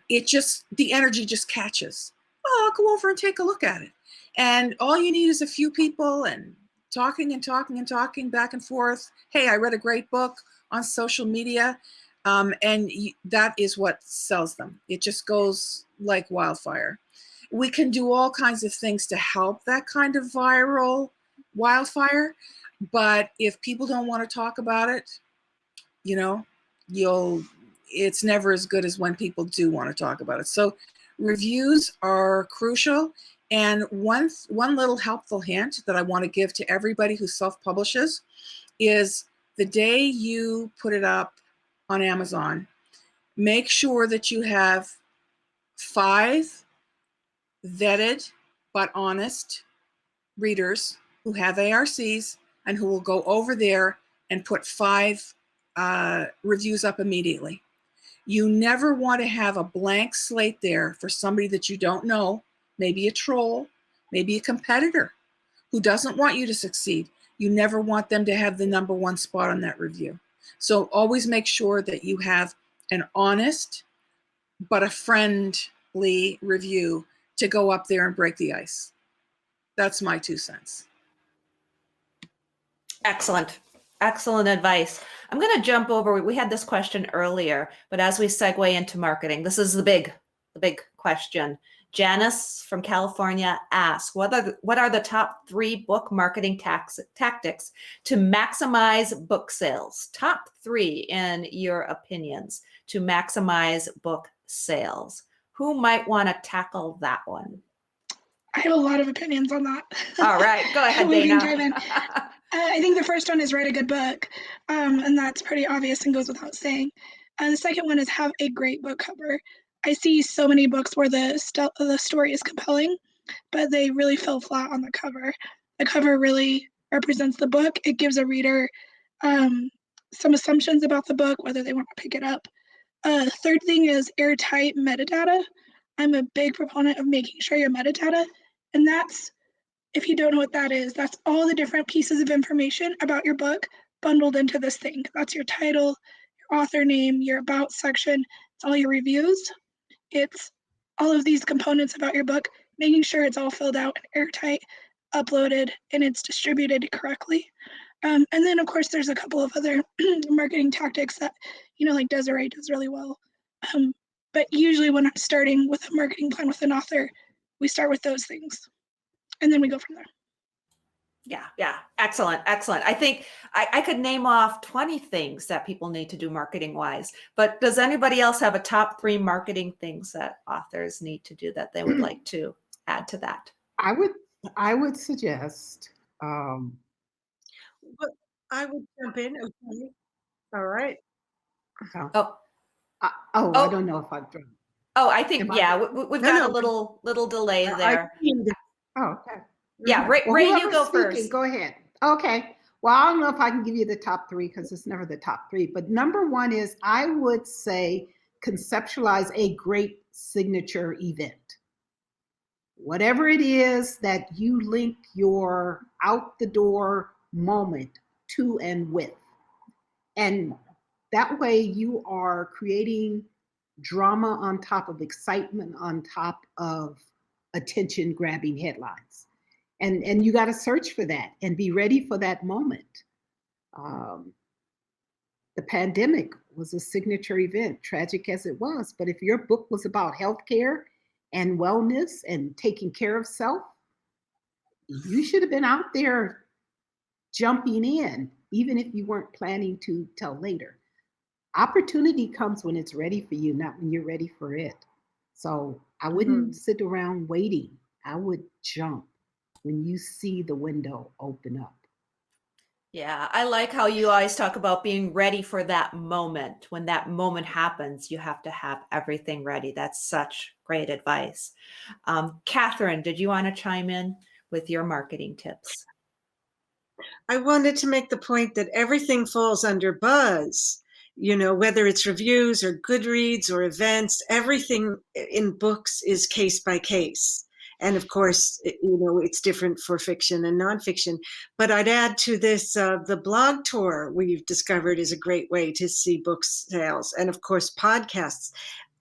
energy just catches. Oh, I'll go over and take a look at it. And all you need is a few people and talking back and forth. Hey, I read a great book on social media. That is what sells them. It just goes like wildfire. We can do all kinds of things to help that kind of viral wildfire. But if people don't want to talk about it, it's never as good as when people do want to talk about it. So reviews are crucial. And one little helpful hint that I want to give to everybody who self-publishes is the day you put it up on Amazon, make sure that you have 5 vetted but honest readers who have ARCs and who will go over there and put 5 reviews up immediately. You never want to have a blank slate there for somebody that you don't know, maybe a troll, maybe a competitor who doesn't want you to succeed. You never want them to have the #1 spot on that review. So always make sure that you have an honest but a friendly review to go up there and break the ice. That's my 2 cents. Excellent. Excellent advice. I'm going to jump over. We had this question earlier, but as we segue into marketing, this is the big question. Janice from California asks, what are the top 3 book marketing tactics to maximize book sales? Top 3 in your opinions to maximize book sales. Who might want to tackle that one? I have a lot of opinions on that. All right, go ahead, We can Dayna. dive in. I think the first one is write a good book, and that's pretty obvious and goes without saying. And the second one is have a great book cover. I see so many books where the story is compelling, but they really fell flat on the cover. The cover really represents the book. It gives a reader some assumptions about the book, whether they want to pick it up. Third thing is airtight metadata. I'm a big proponent of making sure your metadata, and that's, if you don't know what that is, that's all the different pieces of information about your book bundled into this thing. That's your title, your author name, your about section, it's all your reviews. It's all of these components about your book, making sure it's all filled out and airtight, uploaded, and it's distributed correctly. And then of course there's a couple of other marketing tactics that, like Desireé does really well. But usually when I'm starting with a marketing plan with an author, we start with those things and then we go from there. Yeah. Excellent. I think I could name off 20 things that people need to do marketing wise, but does anybody else have a top 3 marketing things that authors need to do that they would like to add to that? I would suggest. But I would jump in. Okay. All right. Oh, I don't know if I've done. Oh, I think, Am I- yeah, we've No, got a no. little delay I there. think Oh, okay. Yeah, Ray, Well, Ray, you whoever's go speaking, first. go ahead. Okay. Well, I don't know if I can give you the top three because it's never the top three. But number one is I would say conceptualize a great signature event. Whatever it is that you link your out the door moment to and with. And that way you are creating drama on top of excitement, on top of attention grabbing headlines. And you got to search for that and be ready for that moment. The pandemic was a signature event, tragic as it was. But if your book was about healthcare and wellness and taking care of self, you should have been out there jumping in, even if you weren't planning to till later. Opportunity comes when it's ready for you, not when you're ready for it. So I wouldn't sit around waiting. I would jump when you see the window open up. Yeah, I like how you always talk about being ready for that moment. When that moment happens, you have to have everything ready. That's such great advice. Catherine, did you want to chime in with your marketing tips? I wanted to make the point that everything falls under buzz. You know, whether it's reviews or Goodreads or events, everything in books is case by case. And of course, you know, it's different for fiction and nonfiction. But I'd add to this, the blog tour we've discovered is a great way to see book sales. And of course, podcasts,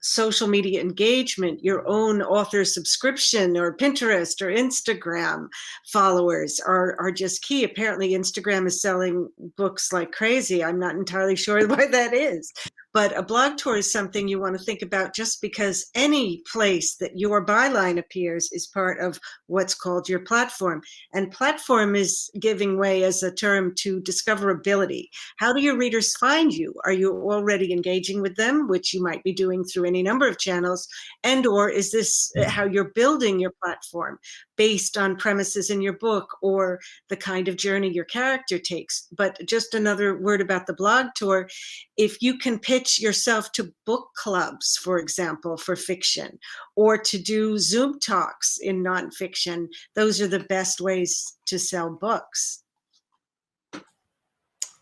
social media engagement, your own author subscription or Pinterest or Instagram followers are just key. Apparently Instagram is selling books like crazy. I'm not entirely sure why that is, but a blog tour is something you want to think about, just because any place that your byline appears is part of what's called your platform. And platform is giving way as a term to discoverability. How do your readers find you? Are you already engaging with them, which you might be doing through any number of channels? And or is this how you're building your platform based on premises in your book or the kind of journey your character takes? But just another word about the blog tour. If you can pitch yourself to book clubs, for example, for fiction, or to do Zoom talks in nonfiction, those are the best ways to sell books.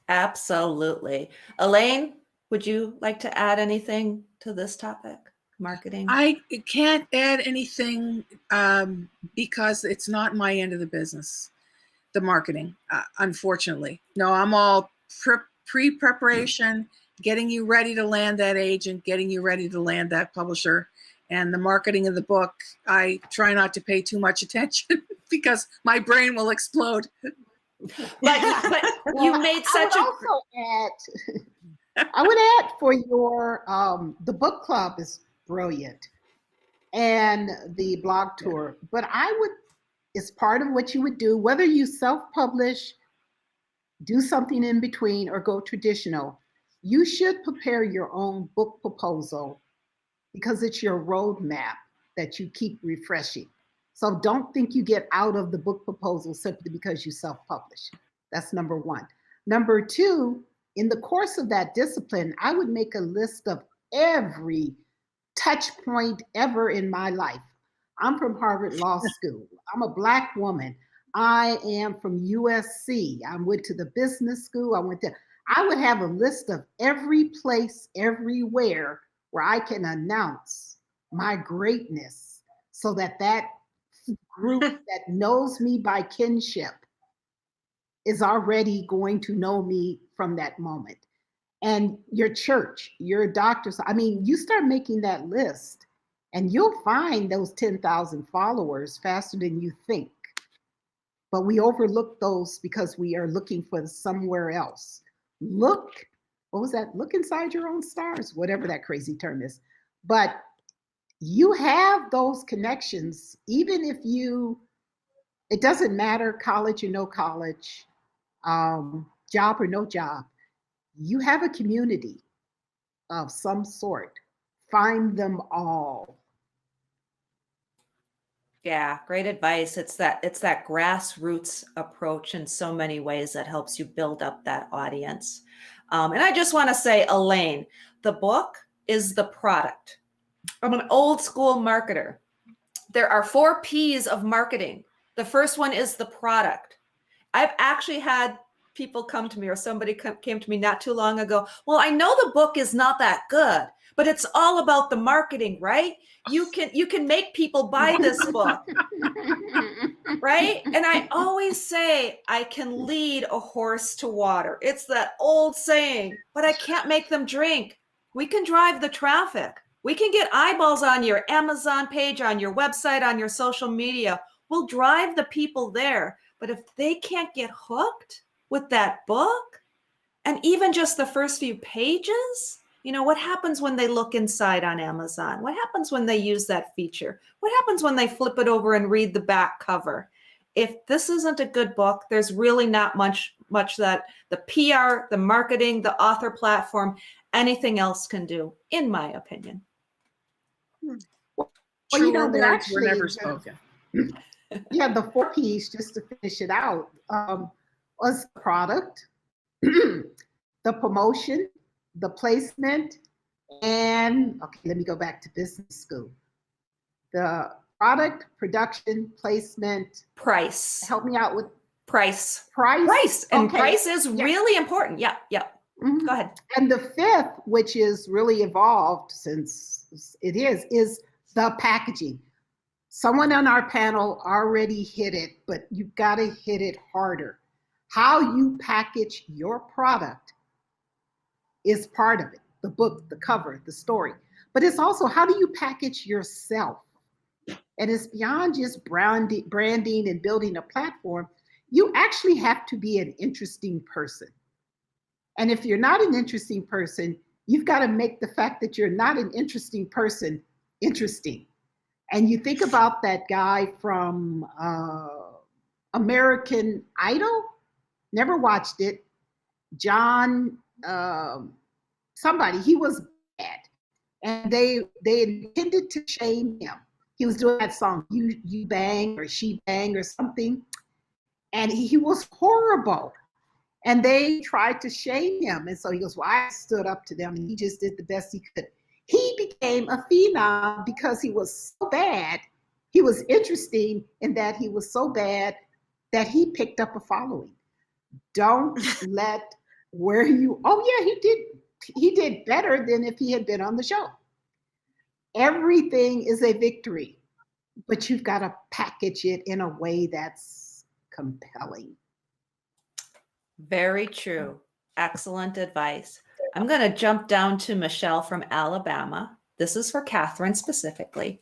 Absolutely. Elaine, would you like to add anything to this topic? Marketing? I can't add anything because it's not my end of the business, the marketing, unfortunately. No, I'm all pre-preparation, getting you ready to land that agent, getting you ready to land that publisher. And the marketing of the book, I try not to pay too much attention because my brain will explode. But you made such I would add for your, the book club is brilliant and the blog tour, but I would, it's part of what you would do, whether you self-publish, do something in between or go traditional, you should prepare your own book proposal because it's your roadmap that you keep refreshing. So don't think you get out of the book proposal simply because you self-publish. That's number one. Number two, in the course of that discipline, I would make a list of every touch point ever in my life. I'm from Harvard Law School. I'm a Black woman. I am from USC. I went to the business school. I would have a list of every place, everywhere where I can announce my greatness so that that group that knows me by kinship is already going to know me from that moment. And your church, your doctors, I mean, you start making that list and you'll find those 10,000 followers faster than you think. But we overlook those because we are looking for somewhere else. Look, what was that? Look inside your own stars, whatever that crazy term is. But you have those connections, even if it doesn't matter, college or no college, job or no job, you have a community of some sort. Find them all. Yeah, great advice. It's that grassroots approach in so many ways that helps you build up that audience. And I just want to say, Elaine, the book is the product. I'm an old school marketer. There are 4 P's of marketing. The first one is the product. I've actually had people come to me, or somebody came to me not too long ago. Well, I know the book is not that good, but it's all about the marketing, right? You can make people buy this book, right? And I always say, I can lead a horse to water. It's that old saying, but I can't make them drink. We can drive the traffic. We can get eyeballs on your Amazon page, on your website, on your social media. We'll drive the people there. But if they can't get hooked with that book, and even just the first few pages, what happens when they look inside on Amazon? What happens when they use that feature? What happens when they flip it over and read the back cover? If this isn't a good book, there's really not much that the PR, the marketing, the author platform, anything else can do, in my opinion. Well, Truer but words actually, were never spoken. yeah, the 4 P's, just to finish it out, was the product, the promotion, the placement, and, okay, let me go back to business school. The product, production, placement. Price. Help me out with price. price. And Okay. price is really important. Yeah. Mhm. Go ahead. And the 5th, which is really evolved since it is the packaging. Someone on our panel already hit it, but you've got to hit it harder. How you package your product is part of it. The book, the cover, the story. But it's also, how do you package yourself? And it's beyond just branding and building a platform. You actually have to be an interesting person. And if you're not an interesting person, you've got to make the fact that you're not an interesting person interesting. And you think about that guy from American Idol, never watched it, John, somebody, he was bad. And they intended to shame him. He was doing that song, you bang or she bang or something. And he was horrible. And they tried to shame him. And so he goes, well, I stood up to them and he just did the best he could. He became a phenom because he was so bad. He was interesting in that he was so bad that he picked up a following. Don't let where you, oh yeah, he did better than if he had been on the show. Everything is a victory, but you've got to package it in a way that's compelling. Very true. Excellent advice. I'm going to jump down to Michelle from Alabama. This is for Catherine specifically.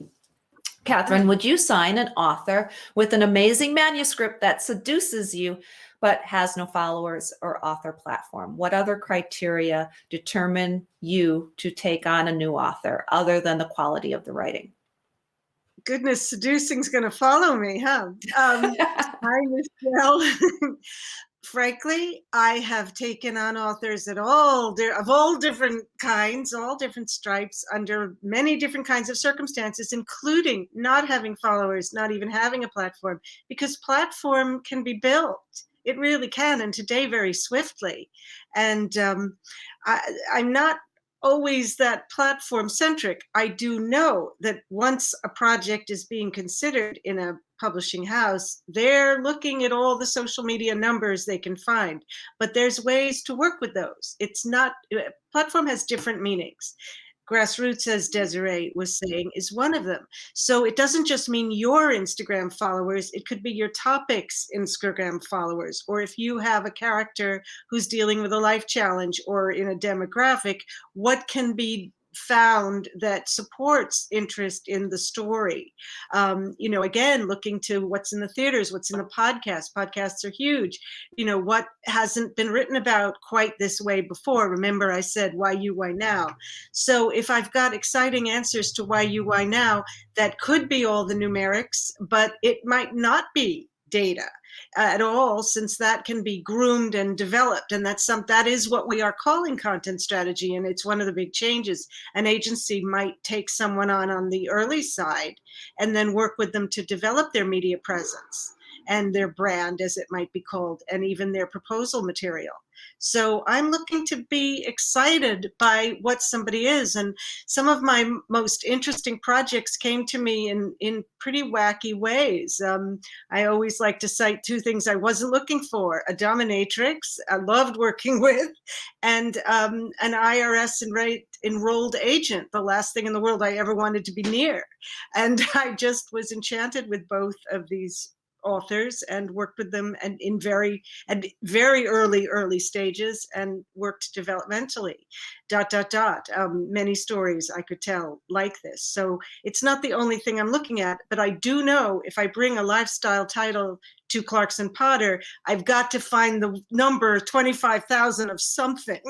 Catherine, would you sign an author with an amazing manuscript that seduces you, but has no followers or author platform? What other criteria determine you to take on a new author other than the quality of the writing? Goodness, seducing's going to follow me, huh? Hi, Michelle. Frankly, I have taken on authors of all different kinds, all different stripes, under many different kinds of circumstances, including not having followers, not even having a platform, because platform can be built. It really can, and today very swiftly. And I'm not always that platform centric. I do know that once a project is being considered in a publishing house, they're looking at all the social media numbers they can find, but there's ways to work with those. It's not, platform has different meanings. Grassroots, as Desireé was saying, is one of them. So it doesn't just mean your Instagram followers, it could be your topics Instagram followers, or if you have a character who's dealing with a life challenge or in a demographic, what can be found that supports interest in the story. Again, looking to what's in the theaters, what's in the podcast. Podcasts are huge. What hasn't been written about quite this way before. Remember, I said, why you, why now? So if I've got exciting answers to why you, why now, that could be all the numerics, but it might not be data at all, since that can be groomed and developed. And that is what we are calling content strategy. And it's one of the big changes. An agency might take someone on the early side and then work with them to develop their media presence. and their brand, as it might be called, and even their proposal material. So I'm looking to be excited by what somebody is. And some of my most interesting projects came to me in pretty wacky ways. I always like to cite two things I wasn't looking for: a dominatrix I loved working with, and an IRS enrolled agent, the last thing in the world I ever wanted to be near. And I just was enchanted with both of these authors and worked with them and in very early stages, and worked developmentally. Many stories I could tell like this. So it's not the only thing I'm looking at, but I do know if I bring a lifestyle title to Clarkson Potter, I've got to find the number 25,000 of something.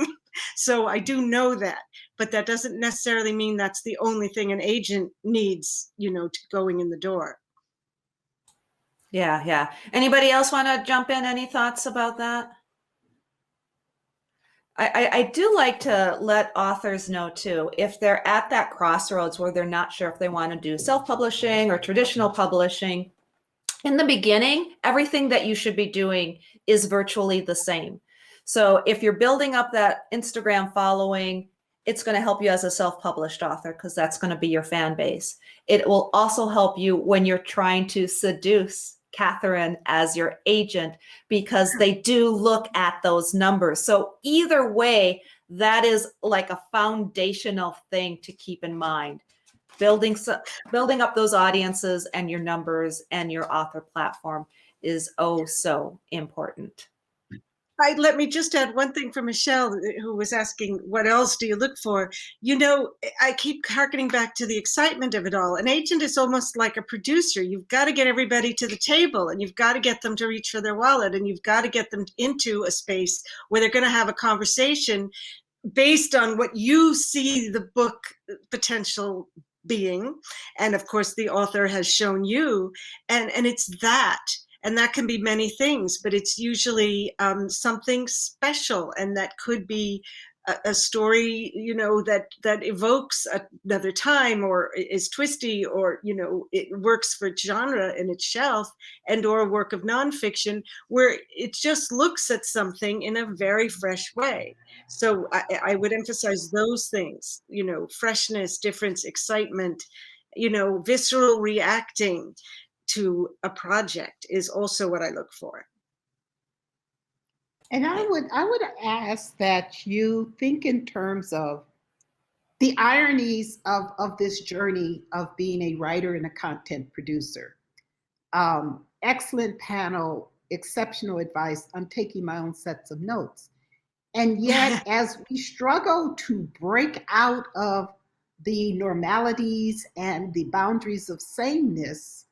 So I do know that, but that doesn't necessarily mean that's the only thing an agent needs, to going in the door. Yeah, yeah. Anybody else want to jump in? Any thoughts about that? I do like to let authors know too, if they're at that crossroads where they're not sure if they want to do self-publishing or traditional publishing. In the beginning, everything that you should be doing is virtually the same. So if you're building up that Instagram following, it's going to help you as a self-published author because that's going to be your fan base. It will also help you when you're trying to seduce Catherine as your agent, because they do look at those numbers. So either way, that is like a foundational thing to keep in mind. Building up those audiences and your numbers and your author platform is oh so important. Let me just add one thing for Michelle, who was asking, what else do you look for? I keep harkening back to the excitement of it all. An agent is almost like a producer. You've got to get everybody to the table, and you've got to get them to reach for their wallet, and you've got to get them into a space where they're going to have a conversation based on what you see the book potential being. And of course, the author has shown you, and it's that. And that can be many things, but it's usually something special, and that could be a story, that evokes another time, or is twisty, or it works for genre in its shelf, and or a work of nonfiction where it just looks at something in a very fresh way. So I would emphasize those things: freshness, difference, excitement, visceral reacting to a project is also what I look for. And I would ask that you think in terms of the ironies of this journey of being a writer and a content producer. Excellent panel, exceptional advice. I'm taking my own sets of notes. And yet, as we struggle to break out of the normalities and the boundaries of sameness,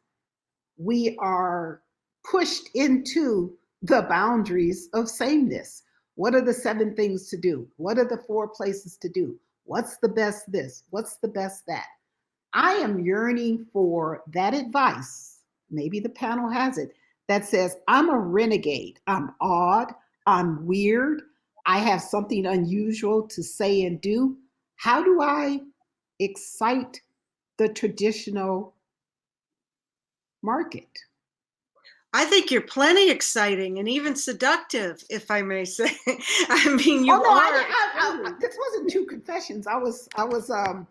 we are pushed into the boundaries of sameness. What are the 7 things to do? What are the 4 places to do? What's the best this? What's the best that? I am yearning for that advice. Maybe the panel has it, that says, I'm a renegade. I'm odd. I'm weird. I have something unusual to say and do. How do I excite the traditional market? I think you're plenty exciting and even seductive, if I may say. I mean, you are. This wasn't 2 confessions. I was, although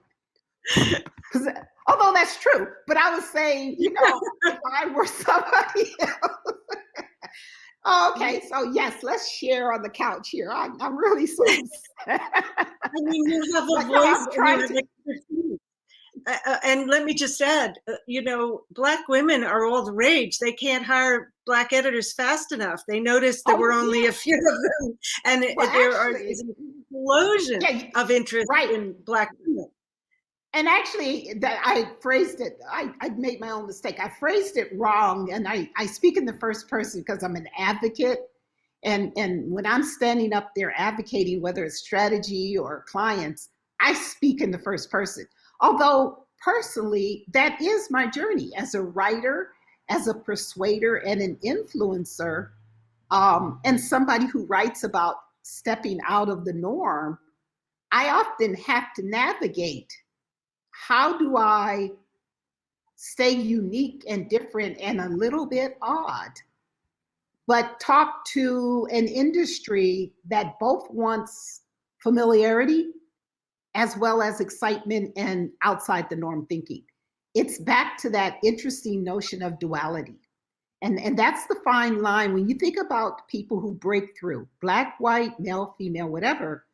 that's true, but I was saying, if I were somebody else. Okay, so yes, let's share on the couch here. I'm really so upset. I mean, you have a voice. And let me just add, Black women are all the rage. They can't hire Black editors fast enough. They noticed there were only a few of them, and there is an explosion of interest in Black women. And actually, that I phrased it, I made my own mistake. I phrased it wrong, and I speak in the first person because I'm an advocate. And when I'm standing up there advocating, whether it's strategy or clients, I speak in the first person. Although personally, that is my journey as a writer, as a persuader, and an influencer, and somebody who writes about stepping out of the norm. I often have to navigate, how do I stay unique and different and a little bit odd, but talk to an industry that both wants familiarity as well as excitement and outside the norm thinking. It's back to that interesting notion of duality. And that's the fine line. When you think about people who break through, Black, white, male, female, whatever,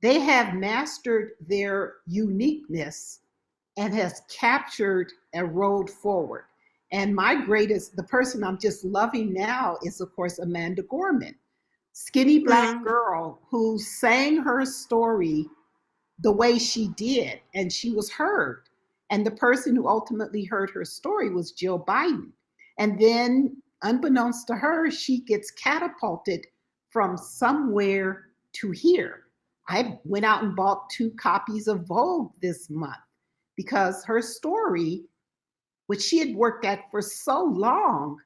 they have mastered their uniqueness and has captured and rolled forward. And the person I'm just loving now is, of course, Amanda Gorman, skinny Black girl who sang her story the way she did, and she was heard. And the person who ultimately heard her story was Jill Biden. And then, unbeknownst to her, she gets catapulted from somewhere to here. I went out and bought 2 copies of Vogue this month because her story, which she had worked at for so long,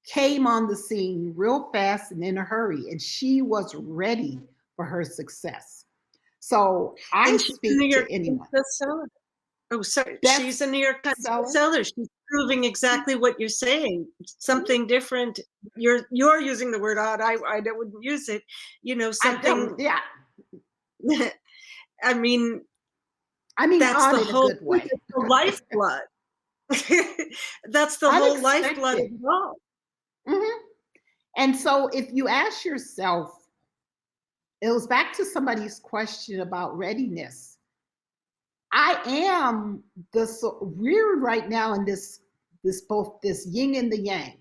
came on the scene real fast and in a hurry, and she was ready for her success. So I speak to anyone. Bestseller. Oh, sorry. Best She's a New York Times seller. bestseller. She's proving exactly what you're saying. Something different. You're using the word odd. I wouldn't use it. You know, something. Yeah. I mean, that's odd the in whole a good way. the lifeblood. That's the whole lifeblood of it all. Mm-hmm. And so if you ask yourself, it was back to somebody's question about readiness. We're right now in this both this yin and the yang.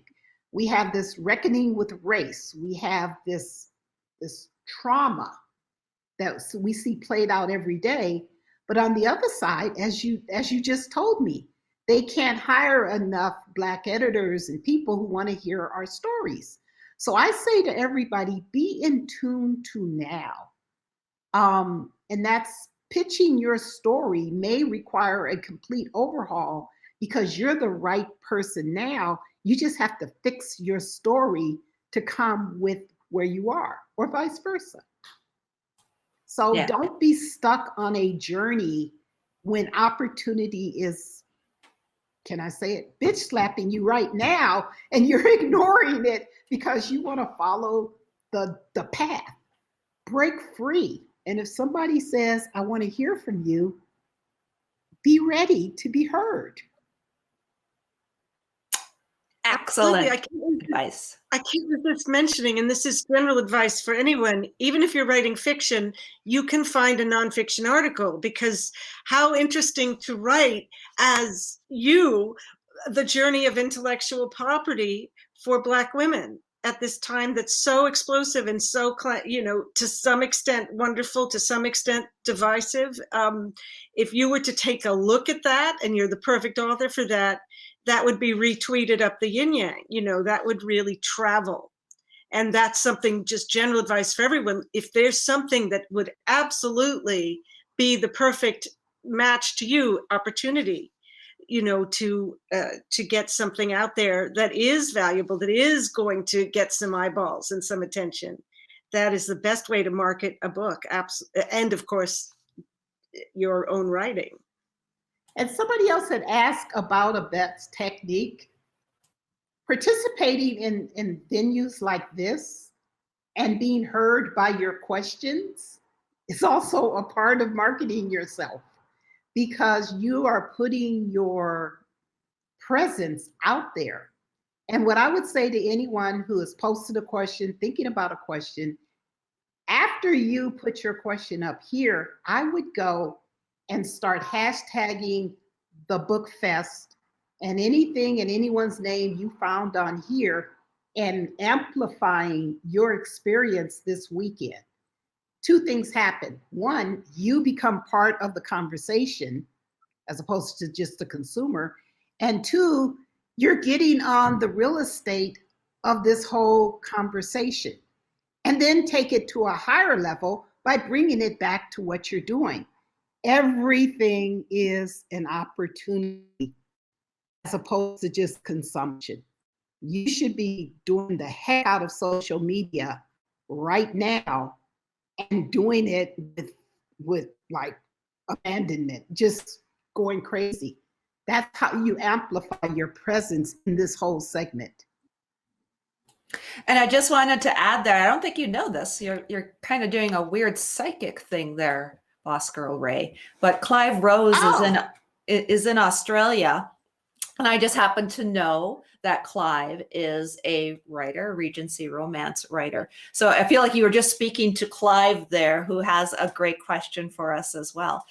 We have this reckoning with race. We have this trauma that we see played out every day. But on the other side, as you just told me, they can't hire enough Black editors and people who want to hear our stories. So I say to everybody, be in tune to now. And that's pitching your story may require a complete overhaul because you're the right person now. You just have to fix your story to come with where you are, or vice versa. So don't be stuck on a journey when opportunity is, can I say it, bitch slapping you right now, and you're ignoring it because you want to follow the path. Break free. And if somebody says, I want to hear from you, be ready to be heard. Excellent advice. I can't resist mentioning, and this is general advice for anyone, even if you're writing fiction, you can find a nonfiction article, because how interesting to write as the journey of intellectual property for Black women at this time that's so explosive and so, to some extent wonderful, to some extent divisive. If you were to take a look at that and you're the perfect author for that, that would be retweeted up the yin yang, that would really travel. And that's something, just general advice for everyone. If there's something that would absolutely be the perfect match to you, opportunity, to get something out there that is valuable, that is going to get some eyeballs and some attention, that is the best way to market a book. And of course, your own writing. And somebody else had asked about a best technique. Participating in venues like this and being heard by your questions is also a part of marketing yourself, because you are putting your presence out there. And what I would say to anyone who has posted a question, thinking about a question, after you put your question up here, I would go and start hashtagging the BookFest and anything and anyone's name you found on here, and amplifying your experience this weekend. 2 things happen. 1, you become part of the conversation as opposed to just a consumer. And 2, you're getting on the real estate of this whole conversation. And then take it to a higher level by bringing it back to what you're doing. Everything is an opportunity as opposed to just consumption. You should be doing the heck out of social media right now and doing it with like abandonment, just going crazy. That's how you amplify your presence in this whole segment. And I just wanted to add there, I don't think you know this. You're kind of doing a weird psychic thing there, Boss Girl Ray. But Clive Rose is in Australia. And I just happen to know that Clive is a writer, Regency romance writer. So I feel like you were just speaking to Clive there, who has a great question for us as well.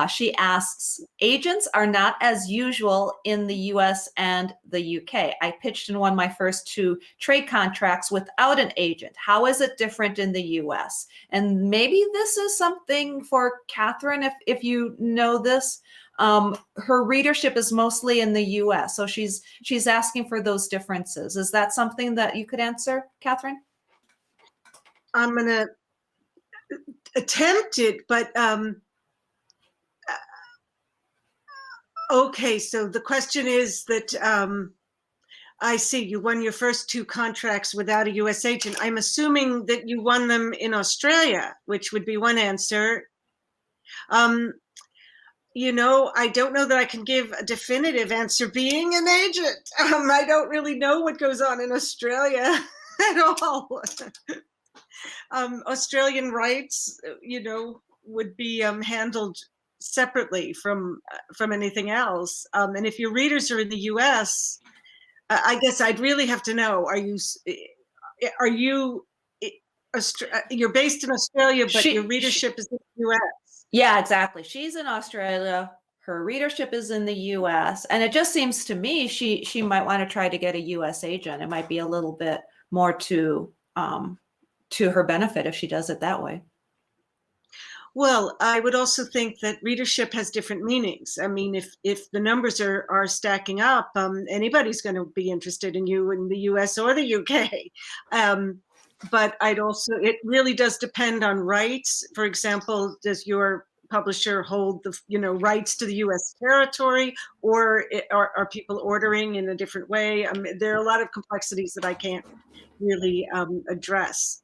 She asks, agents are not as usual in the US and the UK. I pitched and won my first 2 trade contracts without an agent. How is it different in the US? And maybe this is something for Catherine, if you know this. Her readership is mostly in the US, so she's asking for those differences. Is that something that you could answer, Catherine? I'm going to attempt it, but okay, so the question is that I see you won your first 2 contracts without a US agent. I'm assuming that you won them in Australia, which would be one answer. You know, I don't know that I can give a definitive answer being an agent. I don't really know what goes on in Australia at all. Australian rights, you know, would be handled separately from anything else. And if your readers are in the US, I guess I'd really have to know, you're based in Australia, but your readership is in the US? Yeah, exactly. She's in Australia. Her readership is in the US. And it just seems to me she might want to try to get a US agent. It might be a little bit more to her benefit if she does it that way. Well, I would also think that readership has different meanings. I mean, if the numbers are stacking up, anybody's going to be interested in you in the US or the UK. But it really does depend on rights. For example, does your publisher hold the rights to the US territory, or are people ordering in a different way? There are a lot of complexities that I can't really address.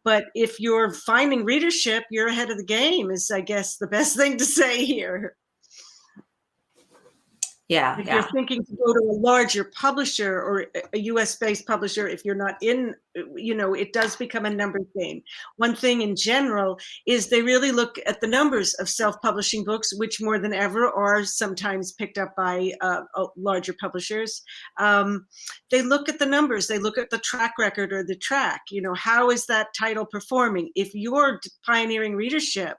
But if you're finding readership, you're ahead of the game is, I guess, the best thing to say here. Yeah. If you're thinking to go to a larger publisher or a US-based publisher, if you're not in, it does become a numbers game. One thing in general is they really look at the numbers of self-publishing books, which more than ever are sometimes picked up by larger publishers. They look at the numbers. They look at the track record or the track. How is that title performing? If you're pioneering readership,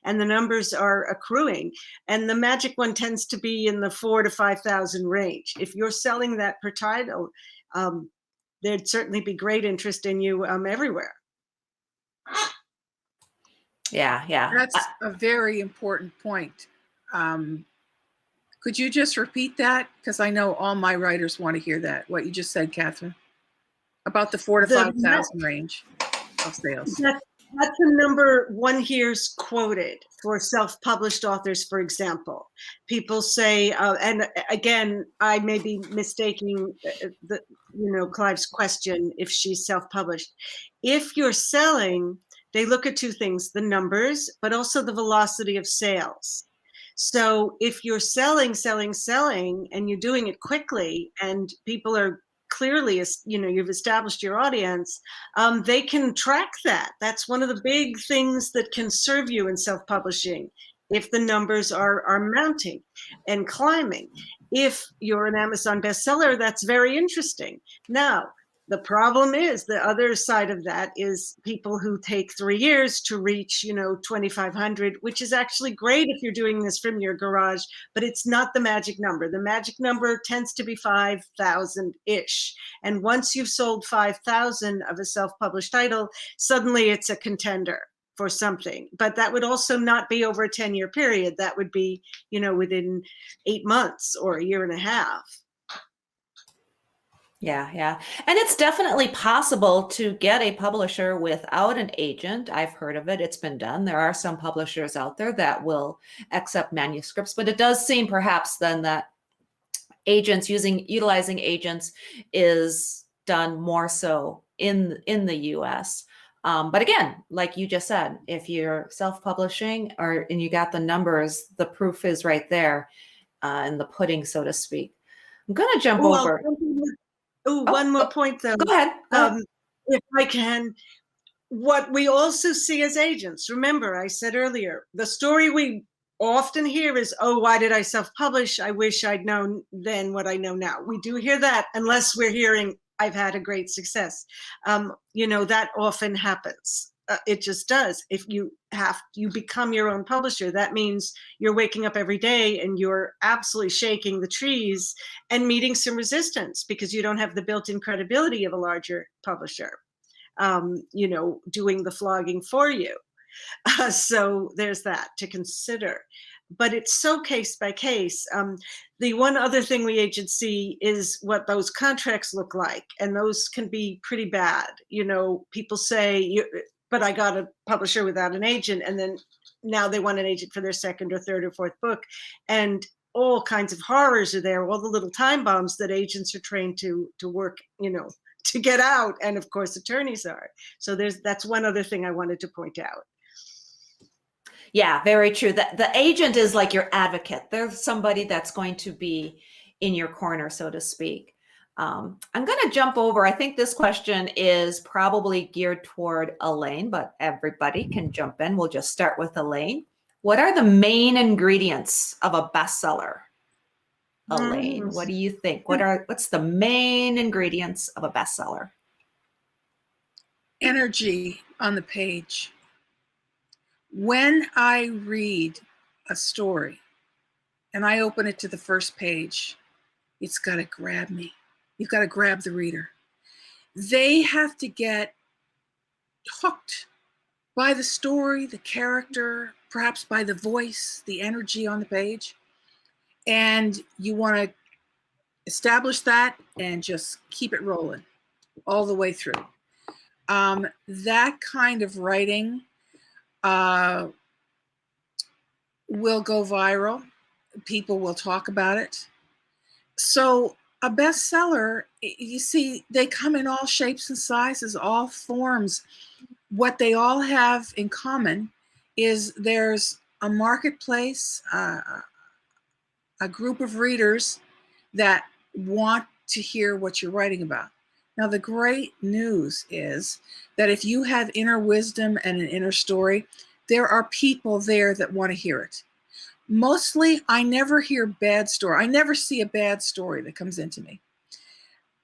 and the numbers are accruing, and the magic one tends to be in the 4,000 to 5,000 range. If you're selling that per title, there'd certainly be great interest in you everywhere. Yeah. That's a very important point. Could you just repeat that? Because I know all my writers want to hear that, what you just said, Catherine, about the 4,000 to 5,000 range of sales. That's the number one hears quoted for self-published authors, for example. People say, and again, I may be mistaking Clive's question if she's self-published. If you're selling, they look at 2 things, the numbers, but also the velocity of sales. So if you're selling, and you're doing it quickly, and people are clearly, you've established your audience, they can track that. That's one of the big things that can serve you in self-publishing, if the numbers are mounting and climbing. If you're an Amazon bestseller, that's very interesting. Now, the problem is the other side of that is people who take 3 years to reach, 2,500, which is actually great if you're doing this from your garage, but it's not the magic number. The magic number tends to be 5,000-ish. And once you've sold 5,000 of a self-published title, suddenly it's a contender for something. But that would also not be over a 10-year period. That would be, within 8 months or a year and a half. Yeah. And it's definitely possible to get a publisher without an agent. I've heard of it. It's been done. There are some publishers out there that will accept manuscripts, but it does seem perhaps then that utilizing agents is done more so in the US. But again, like you just said, if you're self-publishing and you got the numbers, the proof is right there. in the pudding, so to speak. I'm going to jump Oh, over. one more point though. Go ahead. Go ahead. If I can, what we also see as agents, remember I said earlier, the story we often hear is, oh, why did I self-publish? I wish I'd known then what I know now. We do hear that, unless we're hearing, I've had a great success. That often happens. It just does. If you become your own publisher, that means you're waking up every day and you're absolutely shaking the trees and meeting some resistance because you don't have the built-in credibility of a larger publisher, doing the flogging for you. So there's that to consider. But it's so case by case. The one other thing we agents see is what those contracts look like, and those can be pretty bad. People say, but I got a publisher without an agent, and then now they want an agent for their second or third or fourth book, and all kinds of horrors are there, all the little time bombs that agents are trained to work, to get out, and of course attorneys are. So that's one other thing I wanted to point out. Yeah, very true. The agent is like your advocate. They're somebody that's going to be in your corner, so to speak. I'm going to jump over. I think this question is probably geared toward Elaine, but everybody can jump in. We'll just start with Elaine. What are the main ingredients of a bestseller? Elaine, what do you think? What's the main ingredients of a bestseller? Energy on the page. When I read a story and I open it to the first page, it's got to grab me. You've got to grab the reader. They have to get hooked by the story, the character, perhaps by the voice, the energy on the page. And you want to establish that and just keep it rolling all the way through. That kind of writing will go viral. People will talk about it. So a bestseller, you see, they come in all shapes and sizes, all forms. What they all have in common is there's a marketplace, a group of readers that want to hear what you're writing about. Now, the great news is that if you have inner wisdom and an inner story, there are people there that want to hear it. Mostly, I never hear bad story. I never see a bad story that comes into me.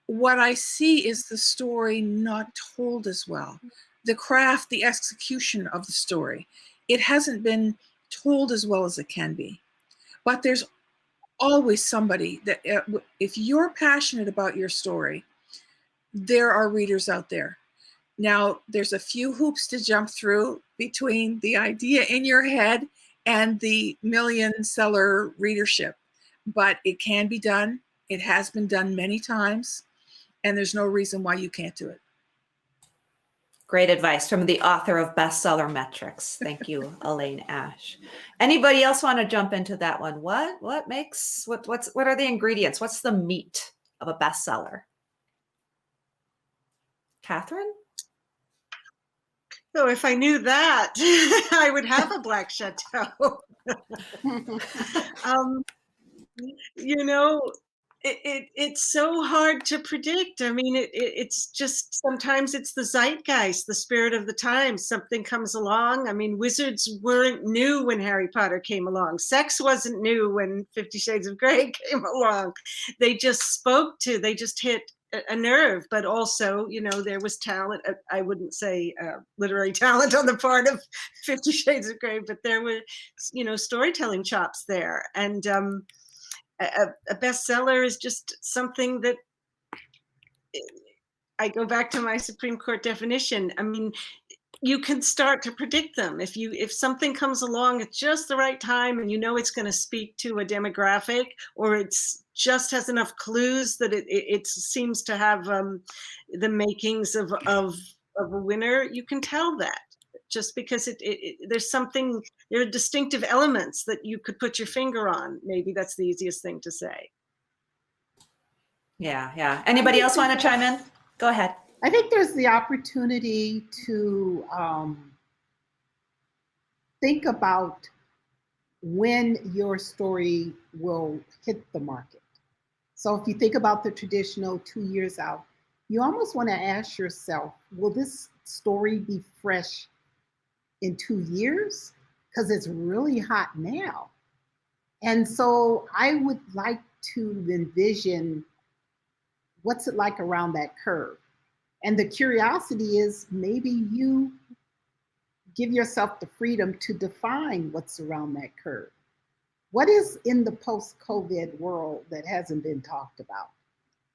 What I see is the story not told as well. The craft, the execution of the story. It hasn't been told as well as it can be. But there's always somebody that, if you're passionate about your story, there are readers out there. Now, there's a few hoops to jump through between the idea in your head and the million-seller readership, but it can be done. It has been done many times, and there's no reason why you can't do it. Great advice from the author of Bestseller Metrics. Thank you, Elaine Ash. Anybody else want to jump into that one? What are the ingredients? What's the meat of a bestseller? Catherine? So if I knew that, I would have a black Château. It's so hard to predict. I mean, it's just, sometimes it's the zeitgeist, the spirit of the times. Something comes along. I mean, wizards weren't new when Harry Potter came along. Sex wasn't new when 50 Shades of Grey came along. They just hit a nerve, but also, there was talent. I wouldn't say literary talent on the part of 50 Shades of Grey, but there were, storytelling chops there. And a bestseller is just something that, I go back to my Supreme Court definition. I mean, you can start to predict them. If something comes along at just the right time and it's going to speak to a demographic, or it's just has enough clues that it seems to have the makings of a winner, you can tell that. Just because there are distinctive elements that you could put your finger on. Maybe that's the easiest thing to say. Yeah. Anybody else want to chime in? Go ahead. I think there's the opportunity to think about when your story will hit the market. So if you think about the traditional 2 years out, you almost want to ask yourself, will this story be fresh in 2 years? Because it's really hot now. And so I would like to envision what's it like around that curve. And the curiosity is maybe you give yourself the freedom to define what's around that curve. What is in the post-COVID world that hasn't been talked about?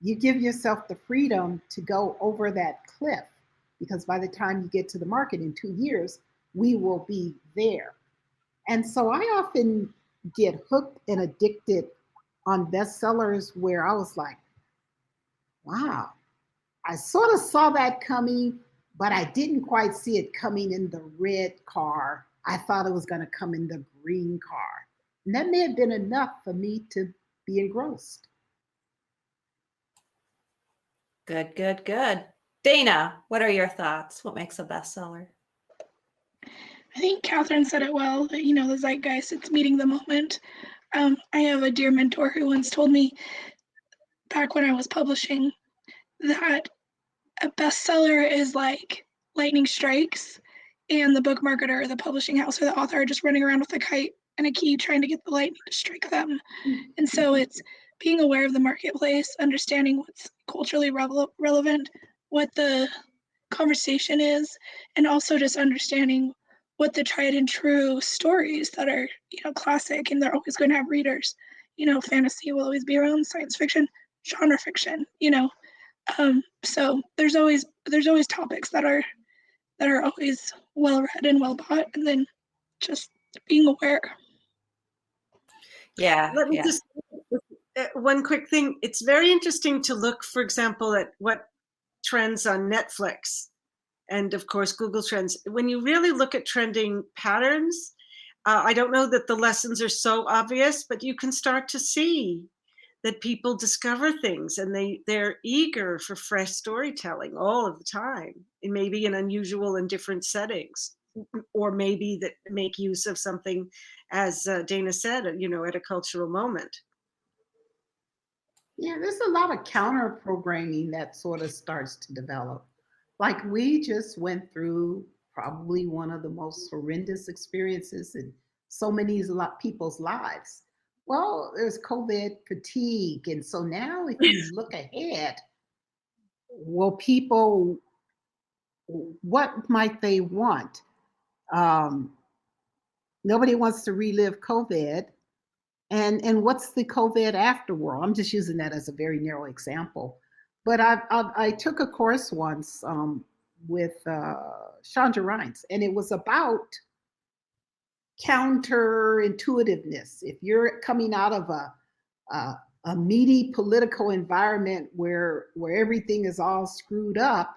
You give yourself the freedom to go over that cliff, because by the time you get to the market in 2 years, we will be there. And so I often get hooked and addicted on bestsellers where I was like, wow, I sort of saw that coming, but I didn't quite see it coming in the red car. I thought it was going to come in the green car. And that may have been enough for me to be engrossed. Good, good, good. Dayna, what are your thoughts? What makes a bestseller? I think Catherine said it well, that, the zeitgeist, it's meeting the moment. I have a dear mentor who once told me back when I was publishing that a bestseller is like lightning strikes and the book marketer or the publishing house or the author are just running around with a kite and a key trying to get the lightning to strike them. And so it's being aware of the marketplace, understanding what's culturally relevant, what the conversation is, and also just understanding what the tried and true stories that are, classic, and they're always going to have readers. Fantasy will always be around, science fiction, genre fiction, so there's always topics that are always well read and well bought, and then just being aware. Yeah. Let me Yeah. just one quick thing. It's very interesting to look, for example, at what trends on Netflix and of course Google Trends. When you really look at trending patterns, I don't know that the lessons are so obvious, but you can start to see that people discover things and they're eager for fresh storytelling all of the time, and maybe in unusual and different settings, or maybe that make use of something, as Dayna said, at a cultural moment. Yeah, there's a lot of counter programming that sort of starts to develop. Like we just went through probably one of the most horrendous experiences in so many people's lives. Well, there's COVID fatigue. And so now if you look ahead, well, people, what might they want? Nobody wants to relive COVID. And what's the COVID afterworld? I'm just using that as a very narrow example. But I took a course once with Chandra Rhimes, and it was about counterintuitiveness. If you're coming out of a meaty political environment where everything is all screwed up,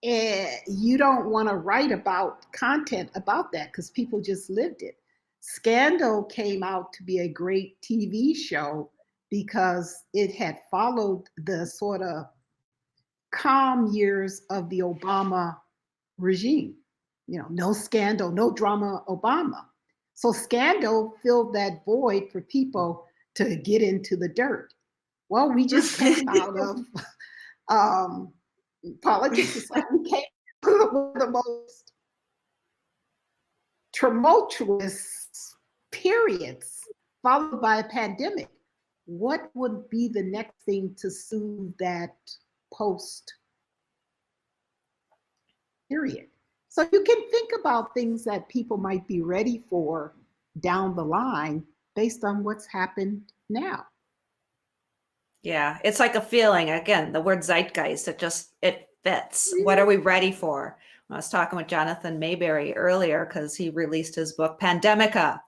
you don't want to write about content about that because people just lived it. Scandal came out to be a great TV show because it had followed the sort of calm years of the Obama regime. No scandal, no drama, Obama. So Scandal filled that void for people to get into the dirt. Well, we just came out of politics. It's like we came out of the most tumultuous periods followed by a pandemic. What would be the next thing to soothe that post period? So you can think about things that people might be ready for down the line based on what's happened now. Yeah, it's like a feeling. Again, the word zeitgeist, it fits. What are we ready for? I was talking with Jonathan Mayberry earlier because he released his book, Pandemica,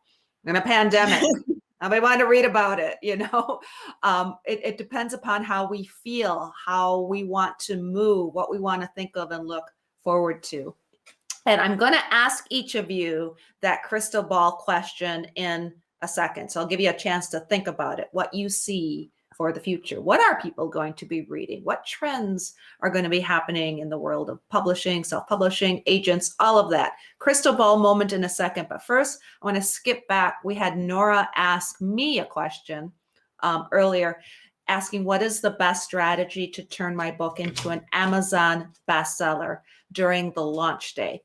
in a pandemic. Nobody wanted to read about it, It depends upon how we feel, how we want to move, what we want to think of and look forward to. And I'm going to ask each of you that crystal ball question in a second. So I'll give you a chance to think about it, what you see for the future? What are people going to be reading? What trends are going to be happening in the world of publishing, self-publishing, agents, all of that? Crystal ball moment in a second. But first, I want to skip back. We had Nora ask me a question earlier, asking what is the best strategy to turn my book into an Amazon bestseller during the launch day?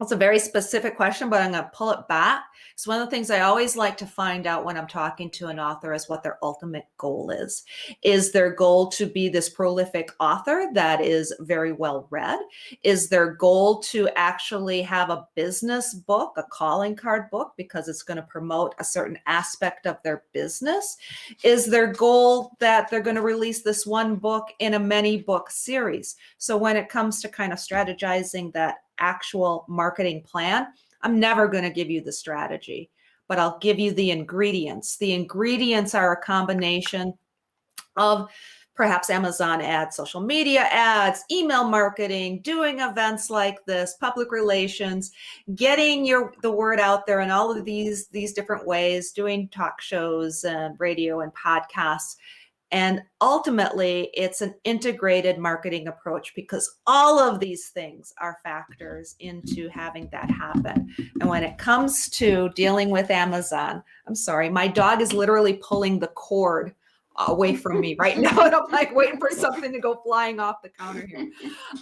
That's a very specific question, but I'm going to pull it back. So one of the things I always like to find out when I'm talking to an author is what their ultimate goal is. Is their goal to be this prolific author that is very well read? Is their goal to actually have a business book, a calling card book, because it's going to promote a certain aspect of their business? Is their goal that they're going to release this one book in a many book series? So when it comes to kind of strategizing that actual marketing plan, I'm never going to give you the strategy, but I'll give you the ingredients. The ingredients are a combination of perhaps Amazon ads, social media ads, email marketing, doing events like this, public relations, getting the word out there in all of these different ways, doing talk shows and radio and podcasts. And ultimately, it's an integrated marketing approach because all of these things are factors into having that happen. And when it comes to dealing with Amazon, I'm sorry, my dog is literally pulling the cord away from me right now. And I'm like waiting for something to go flying off the counter here.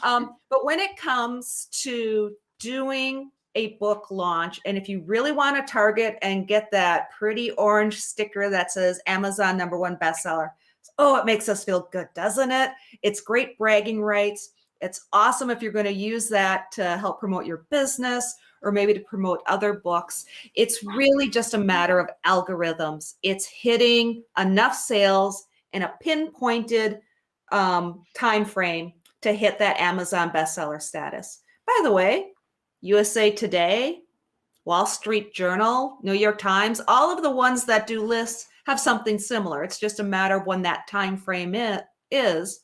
But when it comes to doing a book launch, and if you really want to target and get that pretty orange sticker that says Amazon #1 bestseller, oh, it makes us feel good, doesn't it? It's great bragging rights. It's awesome if you're going to use that to help promote your business or maybe to promote other books. It's really just a matter of algorithms. It's hitting enough sales in a pinpointed time frame to hit that Amazon bestseller status. By the way, USA Today, Wall Street Journal, New York Times, all of the ones that do lists have something similar. It's just a matter of when that time frame is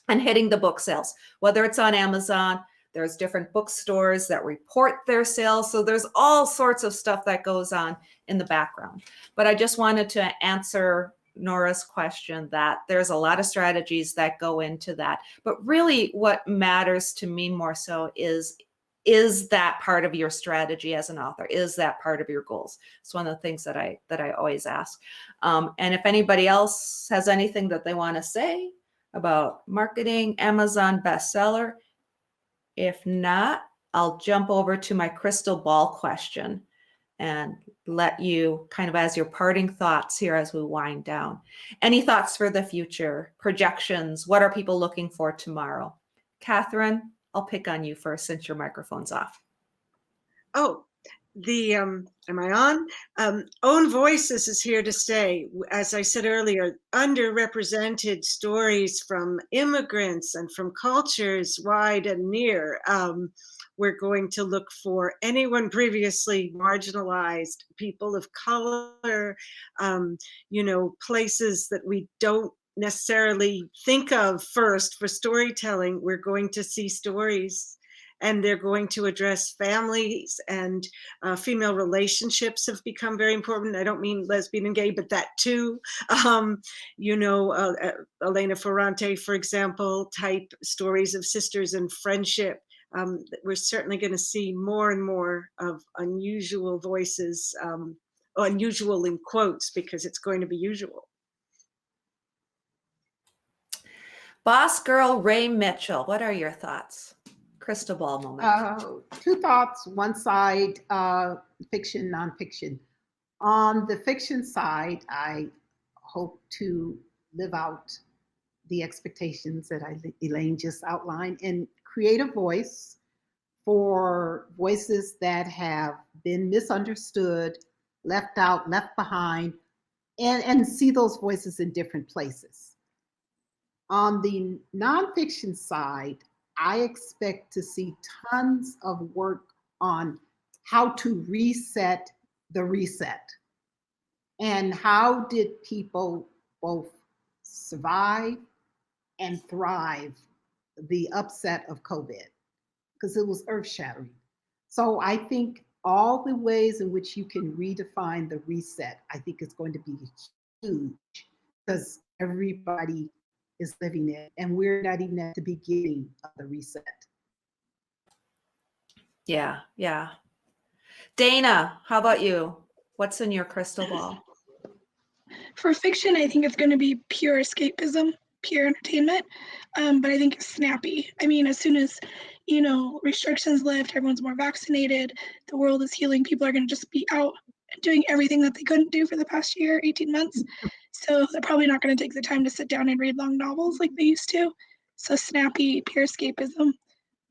and hitting the book sales. Whether it's on Amazon, there's different bookstores that report their sales. So there's all sorts of stuff that goes on in the background. But I just wanted to answer Nora's question that there's a lot of strategies that go into that. But really what matters to me more so is that part of your strategy as an author? Is that part of your goals? It's one of the things that I always ask. And if anybody else has anything that they want to say about marketing Amazon bestseller, if not, I'll jump over to my crystal ball question and let you kind of as your parting thoughts here as we wind down. Any thoughts for the future, projections? What are people looking for tomorrow? Catherine, I'll pick on you first since your microphone's off. Oh, am I on? Own Voices is here to stay. As I said earlier, underrepresented stories from immigrants and from cultures wide and near. We're going to look for anyone previously marginalized, people of color, places that we don't necessarily think of first for storytelling. We're going to see stories, and they're going to address families and female relationships have become very important. I don't mean lesbian and gay, but that too. Elena Ferrante, for example, type stories of sisters and friendship. We're certainly going to see more and more of unusual voices, unusual in quotes, because it's going to be usual. Boss Girl Ray Mitchell, what are your thoughts? Crystal ball moment. Two thoughts. One side, fiction, nonfiction. On the fiction side, I hope to live out the expectations that Elaine just outlined and create a voice for voices that have been misunderstood, left out, left behind, and see those voices in different places. On the nonfiction side, I expect to see tons of work on how to reset the reset. And how did people both survive and thrive the upset of COVID? Because it was earth-shattering. So I think all the ways in which you can redefine the reset, I think is going to be huge, because everybody is living it, and we're not even at the beginning of the reset. Yeah, yeah. Dayna, how about you? What's in your crystal ball? For fiction, I think it's going to be pure escapism, pure entertainment, but I think it's snappy. I mean, as soon as, restrictions lift, everyone's more vaccinated, the world is healing, people are going to just be out doing everything that they couldn't do for the past year, 18 months. So they're probably not going to take the time to sit down and read long novels like they used to. So snappy, pure escapism.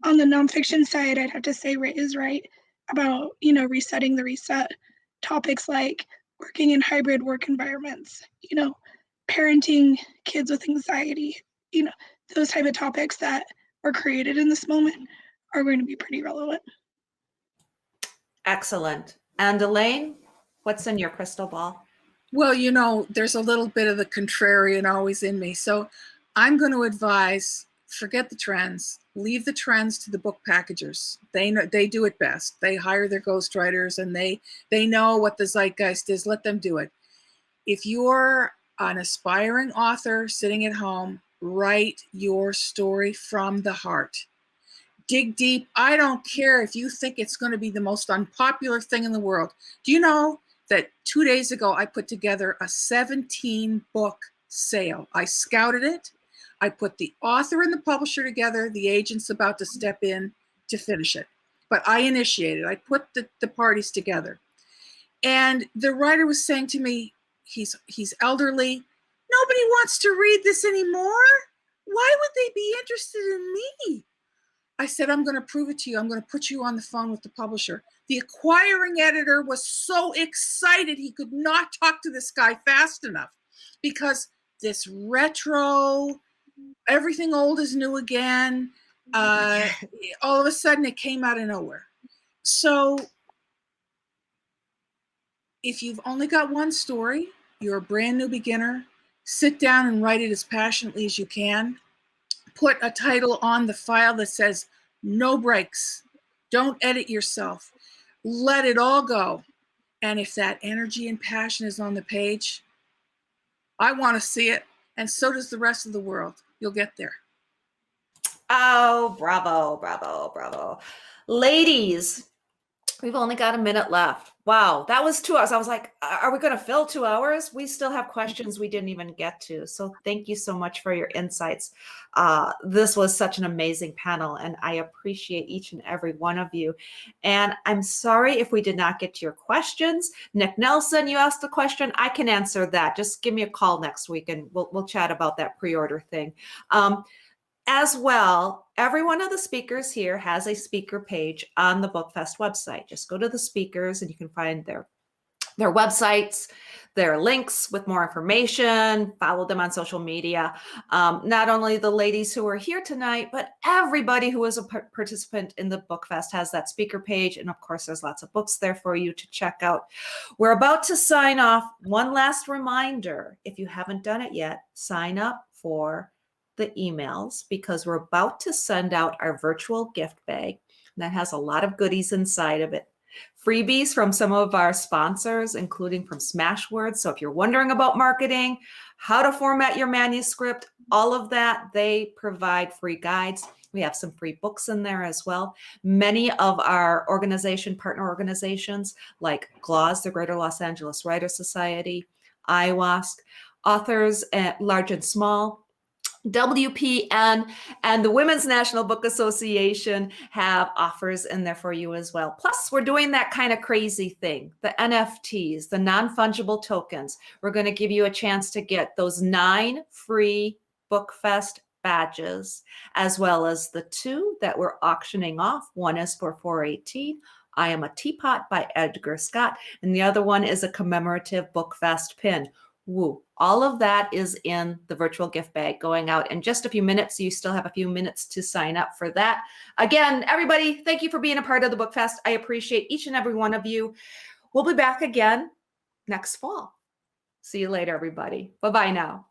On the nonfiction side, I'd have to say Ray is right about, resetting the reset. Topics like working in hybrid work environments, parenting kids with anxiety, those type of topics that were created in this moment are going to be pretty relevant. Excellent. And Elaine, what's in your crystal ball? Well, there's a little bit of the contrarian always in me. So I'm going to advise, forget the trends, leave the trends to the book packagers. They do it best. They hire their ghostwriters and they know what the zeitgeist is. Let them do it. If you're an aspiring author sitting at home, write your story from the heart. Dig deep. I don't care if you think it's going to be the most unpopular thing in the world. Do you know that 2 days ago, I put together a 17-book sale. I scouted it. I put the author and the publisher together. The agent's about to step in to finish it. But I initiated. I put the parties together. And the writer was saying to me, he's elderly. Nobody wants to read this anymore. Why would they be interested in me? I said, I'm going to prove it to you. I'm going to put you on the phone with the publisher. The acquiring editor was so excited he could not talk to this guy fast enough because this retro, everything old is new again. All of a sudden it came out of nowhere. So if you've only got one story, you're a brand new beginner, sit down and write it as passionately as you can. Put a title on the file that says no breaks. Don't edit yourself. Let it all go. And if that energy and passion is on the page, I want to see it. And so does the rest of the world. You'll get there. Oh, bravo, bravo, bravo. Ladies, we've only got a minute left. Wow, that was 2 hours. I was like, are we going to fill 2 hours? We still have questions we didn't even get to. So thank you so much for your insights. This was such an amazing panel, and I appreciate each and every one of you. And I'm sorry if we did not get to your questions. Nick Nelson, you asked a question. I can answer that. Just give me a call next week, and we'll chat about that pre-order thing. As well, every one of the speakers here has a speaker page on the BookFest website. Just go to the speakers and you can find their websites, their links with more information, follow them on social media. Not only the ladies who are here tonight, but everybody who is a participant in the BookFest has that speaker page. And of course, there's lots of books there for you to check out. We're about to sign off. One last reminder, if you haven't done it yet, sign up for the emails because we're about to send out our virtual gift bag that has a lot of goodies inside of it. Freebies from some of our sponsors, including from Smashwords. So if you're wondering about marketing, how to format your manuscript, all of that, they provide free guides. We have some free books in there as well. Many of our partner organizations like GLAWS, the Greater Los Angeles Writers Society, IWASC, Authors Large and Small, WPN, and the Women's National Book Association have offers in there for you as well. Plus, we're doing that kind of crazy thing, the NFTs, the non-fungible tokens. We're going to give you a chance to get those 9 free BookFest badges, as well as the 2 that we're auctioning off. One is for 418. I Am a Teapot by Edgar Scott, and the other one is a commemorative BookFest pin. Woo. All of that is in the virtual gift bag going out in just a few minutes. So you still have a few minutes to sign up for that. Again, everybody, thank you for being a part of the BookFest. I appreciate each and every one of you. We'll be back again next fall. See you later, everybody. Bye-bye now.